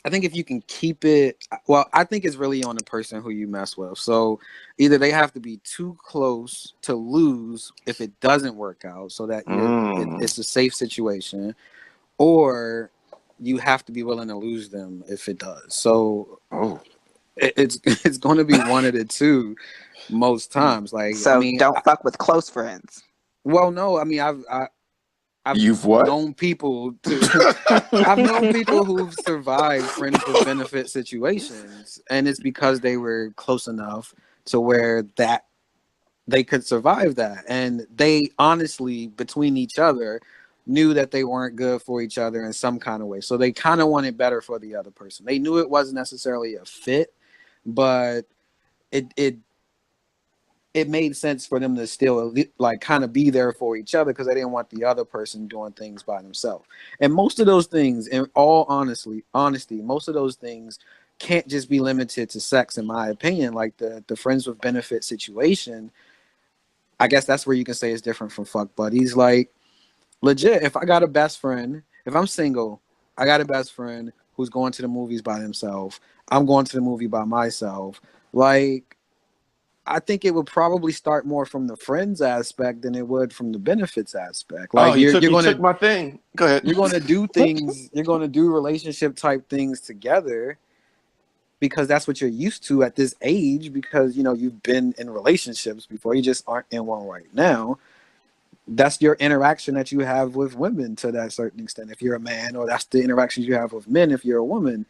if you can keep it, well, I think it's really on the person who you mess with. So either they have to be too close to lose if it doesn't work out, so that it's a safe situation, or you have to be willing to lose them if it does. So it's going to be one of the two most times. Like, So I mean, don't fuck with close friends. well, no, I mean, I've you've what? known people I've known people who've survived friends with benefit situations, and it's because they were close enough to where that they could survive that, and they honestly between each other knew that they weren't good for each other in some kind of way, so they kind of wanted better for the other person. They knew it wasn't necessarily a fit, but it made sense for them to still like kind of be there for each other because they didn't want the other person doing things by themselves. And most of those things, in all honesty, most of those things can't just be limited to sex, in my opinion. Like the friends with benefit situation, I guess that's where you can say it's different from fuck buddies. Like, legit, if I got a best friend, if I'm single, I got a best friend who's going to the movies by themselves, I'm going to the movie by myself. Like, I think it would probably start more from the friends aspect than it would from the benefits aspect. Like, you took my thing. Go ahead. You're going to do things. You're going to do relationship type things together because that's what you're used to at this age. Because you know you've been in relationships before. You just aren't in one right now. That's your interaction that you have with women to that certain extent. If you're a man, or that's the interactions you have with men if you're a woman.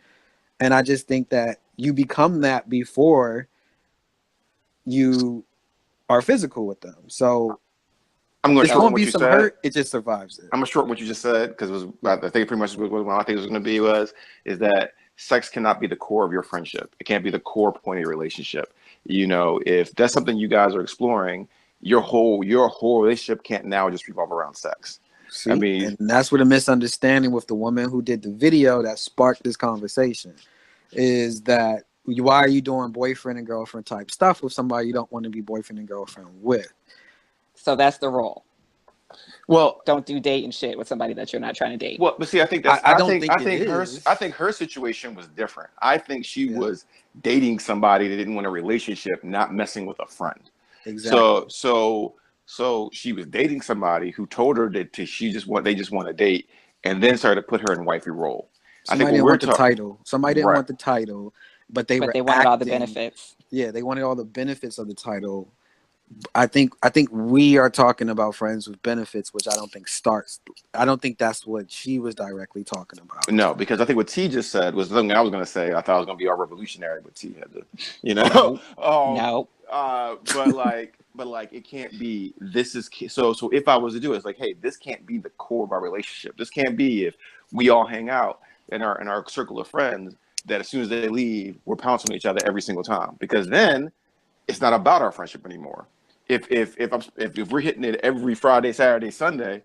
And I just think that you become that before you are physical with them. So I'm going it's going to be some hurt. It just survives it. I'm going to short what you just said because it was, I think pretty much what I think it was going to be is that sex cannot be the core of your friendship. It can't be the core point of your relationship. You know, if that's something you guys are exploring, your whole relationship can't now just revolve around sex. See? I mean, and that's where the misunderstanding with the woman who did the video that sparked this conversation is that why are you doing boyfriend and girlfriend type stuff with somebody you don't want to be boyfriend and girlfriend with? So that's the rule. Well, don't do date and shit with somebody that you're not trying to date. Well, but see, I think I think her situation was different. I think she was dating somebody that didn't want a relationship, not messing with a friend. Exactly. So she was dating somebody who told her that they just want to date, and then started to put her in wifey role. Somebody didn't want the title. Somebody didn't want the title, but they wanted all the benefits. Yeah, they wanted all the benefits of the title. I think we are talking about friends with benefits, which I don't think that's what she was directly talking about. No, because I think what T just said was the thing I was going to say. I thought it was going to be all revolutionary, but T had to, no. But like it can't be. This is so. If I was to do it, it's like, hey, this can't be the core of our relationship. This can't be if we all hang out in our circle of friends that as soon as they leave, we're pouncing on each other every single time, because then it's not about our friendship anymore. If we're hitting it every Friday, Saturday, Sunday,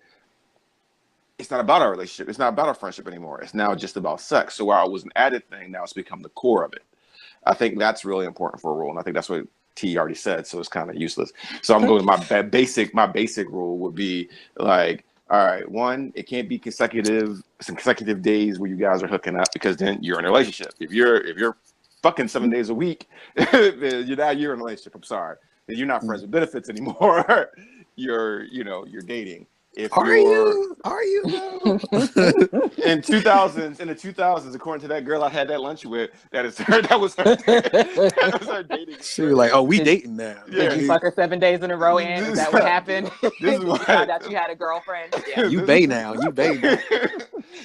it's not about our relationship. It's not about our friendship anymore. It's now just about sex. So while it was an added thing, now it's become the core of it. I think that's really important for a rule, and I think that's what T already said, so it's kind of useless. So I'm going to my basic rule would be like, all right, one, it can't be consecutive days where you guys are hooking up, because then you're in a relationship. If you're fucking 7 days a week, then you're in a relationship. I'm sorry. Then you're not friends with benefits anymore. You're dating. If Are you in the 2000s, according to that girl I had that lunch with, that was her dating. She was like, oh, we dating now. Did you fuck her 7 days in a row, and is that what happened? This is you found out you had a girlfriend. Yeah. You bay now.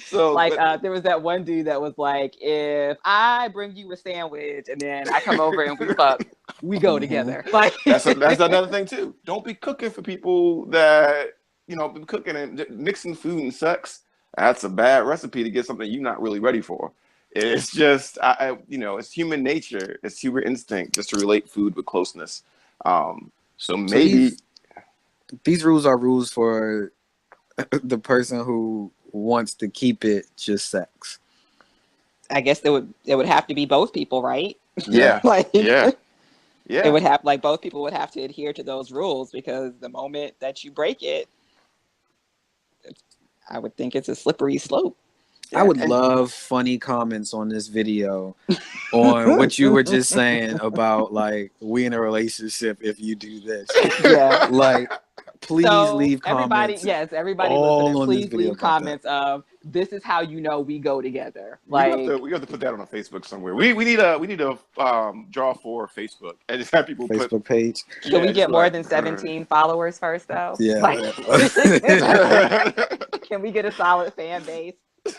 So like there was that one dude that was like, if I bring you a sandwich and then I come over and we fuck, we go together. Like that's another thing too. Don't be cooking for people that cooking and mixing food and sex. That's a bad recipe to get something you're not really ready for. It's just, it's human nature. It's human instinct just to relate food with closeness. So maybe these rules are rules for the person who wants to keep it just sex. I guess it would have to be both people, right? Yeah. Yeah. It would have, like, both people would have to adhere to those rules, because the moment that you break it, I would think it's a slippery slope. I would love funny comments on this video on what you were just saying about, like, we in a relationship if you do this. Yeah. Like, please leave comments. Everybody listening, please leave comments of, this is how we go together. Like, we have to put that on a Facebook somewhere. We need to draw for Facebook and just have people Facebook page. Can we get more than 17 followers first, though? Yeah. Can we get a solid fan base?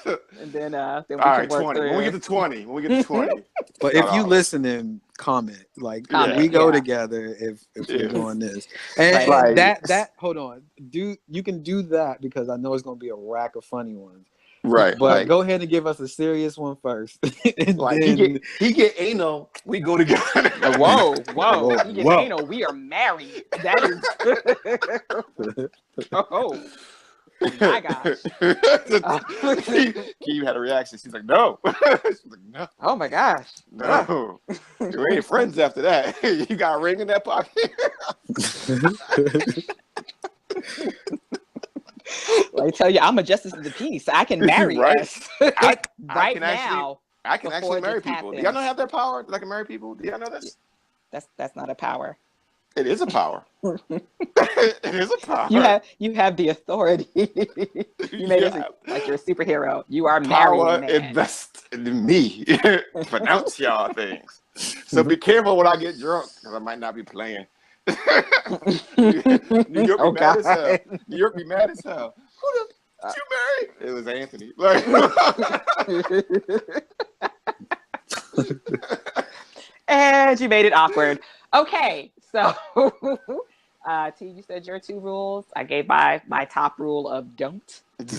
And then we all can right, work 20. through. When we get to 20. But if you listening, comment. Like, we go together if we're doing this. And that hold on. You can do that, because I know it's gonna be a rack of funny ones. Right. But go ahead and give us a serious one first. And like then, he get anal, we go together. Whoa. He gets anal, we are married. That is my gosh. Keith had a reaction. She's like, no. She's like, no. Oh my gosh. No. You ain't friends after that. You got a ring in that pocket. I tell you, I'm a justice of the peace. I can marry us I can now. actually marry people. Do y'all not have that power that I can marry people? Do y'all know this? That's not a power. It is a power. It is a power. You have the authority. You made it like you're a superhero. You are married. Power invest in me. Pronounce y'all things. So be careful when I get drunk, because I might not be playing. New York be mad as hell. New York be mad as hell. Who the you married? It was Anthony. Like, and you made it awkward. Okay, so T, you said your 2 rules. I gave my top rule of don't. And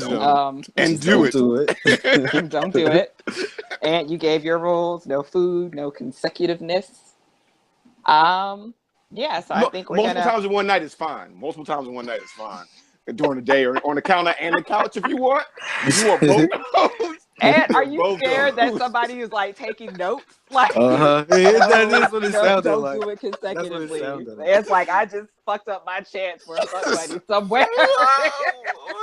do it. Don't do it. And you gave your rules: no food, no consecutiveness. Yeah, so I think we're multiple times in one night is fine. During the day or on the counter and the couch if you want. You want both of those. And are you scared that somebody is like taking notes? Like, that is what it sounded like. Don't do it consecutively. It's like, I just fucked up my chance for a fuck buddy somewhere.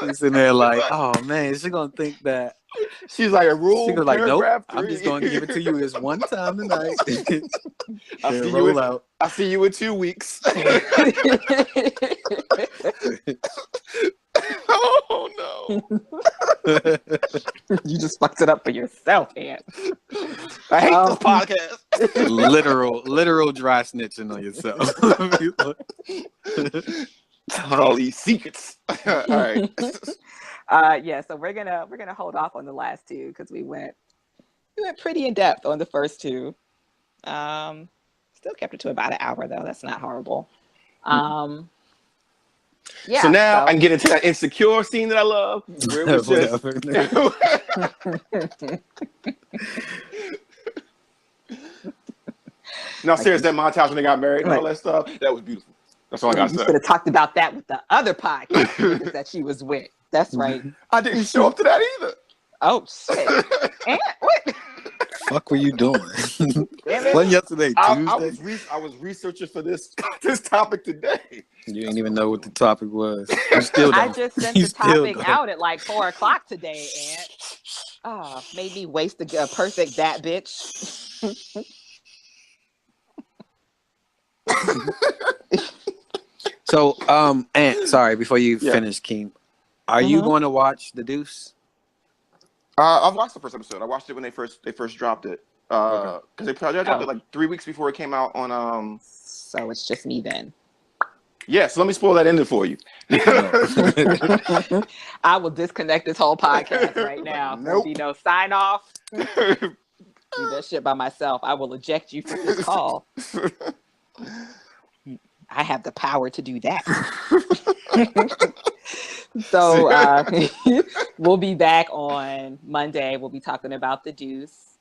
He's in there like, oh man, she's gonna think that. She's like, a rule. She's like, nope. 3. I'm just gonna give it to you this one time tonight. I'll see you in 2 weeks. Oh no! You just fucked it up for yourself, Ant. I hate this podcast. Literal dry snitching on yourself. All these secrets. All right. Yeah, so we're gonna hold off on the last 2, because we went pretty in depth on the first 2. Still kept it to about an hour though. That's not horrible. Yeah. So now I can get into that insecure scene that I love. Where it was just... No, serious, that montage when they got married and all that stuff, that was beautiful. That's all I got to say. You could have talked about that with the other podcast that she was with. That's right. I didn't show up to that either. Oh shit! And what? fuck were you doing? Damn it. Wasn't yesterday Tuesday? I was researching for this topic today. You didn't even know what the topic was. You still don't. I just sent You the still topic don't. out at like 4:00 today, and made me waste a perfect that bitch. So, Ant, sorry, before you finish, Keem, are you going to watch The Deuce? I've watched the first episode. I watched it when they first dropped it. Because they dropped it like 3 weeks before it came out on. So it's just me then. Yeah, so let me spoil that ending for you. I will disconnect this whole podcast right now. Nope. There'll be no sign off. Do that shit by myself. I will eject you from this call. I have the power to do that. So we'll be back on Monday. We'll be talking about The Deuce.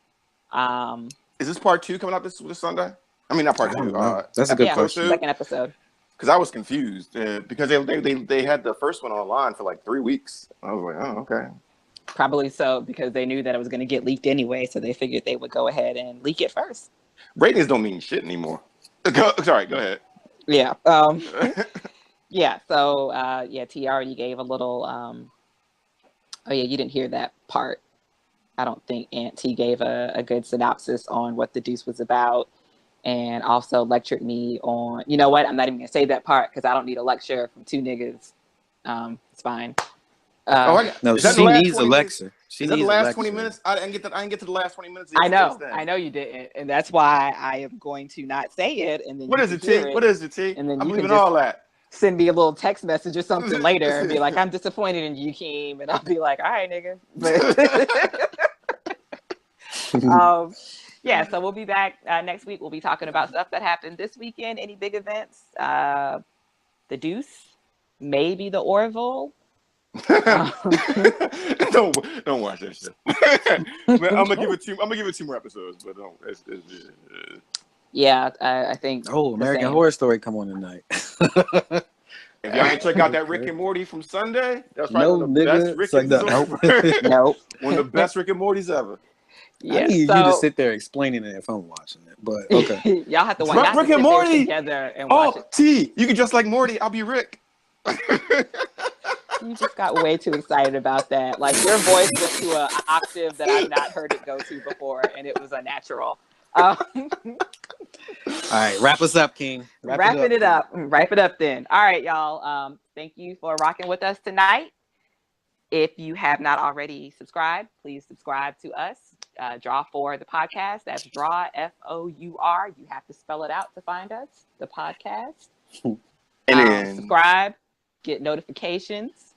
Is this part 2 coming out this Sunday? I mean, not part 2. That's a good question. Second episode. Because I was confused because they had the first one online for like 3 weeks. I was like, oh, okay. Probably so, because they knew that it was going to get leaked anyway, so they figured they would go ahead and leak it first. Ratings don't mean shit anymore. Sorry, go ahead. Yeah. Yeah. So, T already gave a little. Oh yeah, you didn't hear that part. I don't think Aunt T gave a good synopsis on what The Deuce was about, and also lectured me on. You know what? I'm not even gonna say that part because I don't need a lecture from two niggas. It's fine. No, she needs a lecture. Is that the last 20 minutes? I didn't get to the last 20 minutes. I know you didn't, and that's why I am going to not say it. And then what is it, T? What is it, T? And then I'm you leaving can just all that. send me a little text message or something later and be like, "I'm disappointed in you, Keem," and I'll be like, "All right, nigga." But, yeah, so we'll be back next week. We'll be talking about stuff that happened this weekend. Any big events? The Deuce, maybe the Orville. Don't watch that shit. I'm gonna give it 2 more episodes, but don't. Yeah, I think. Oh, American Horror Story come on tonight. If y'all ain't check out that Rick and Morty from Sunday, that's probably one of the best Rick and Nope. One of the best Rick and Morty's ever. Yeah, I need you to sit there explaining it if I'm watching it, but okay. Y'all have to watch Rick and Morty together and watch it. T, you can dress like Morty. I'll be Rick. You just got way too excited about that. Like, your voice went to an octave that I've not heard it go to before, and it was unnatural. All right, wrap us up, King. Wrap it up then. All right, y'all. Thank you for rocking with us tonight. If you have not already subscribed, please subscribe to us. Draw for the podcast. That's Draw, FOUR. You have to spell it out to find us, the podcast. And then subscribe, get notifications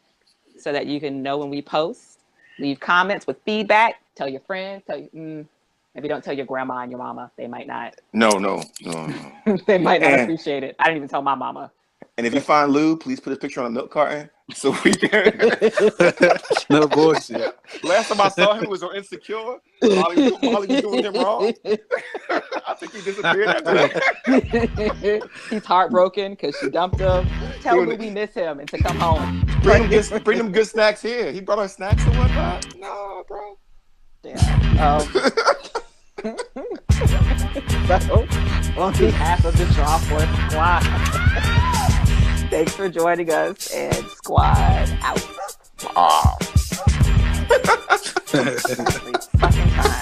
so that you can know when we post. Leave comments with feedback. Tell your friends. Maybe don't tell your grandma and your mama. They might not. No. They might not appreciate it. I didn't even tell my mama. And if you find Lou, please put his picture on a milk carton so we can. No bullshit. Last time I saw him was on Insecure. Molly was doing him wrong. I think he disappeared after that. He's heartbroken because she dumped him. Tell him we miss him and to come home. Bring them good snacks here. He brought us snacks and whatnot. No, bro. Yeah. So, on behalf of the Draw For Squad, thanks for joining us, and Squad out. Oh. Fucking time.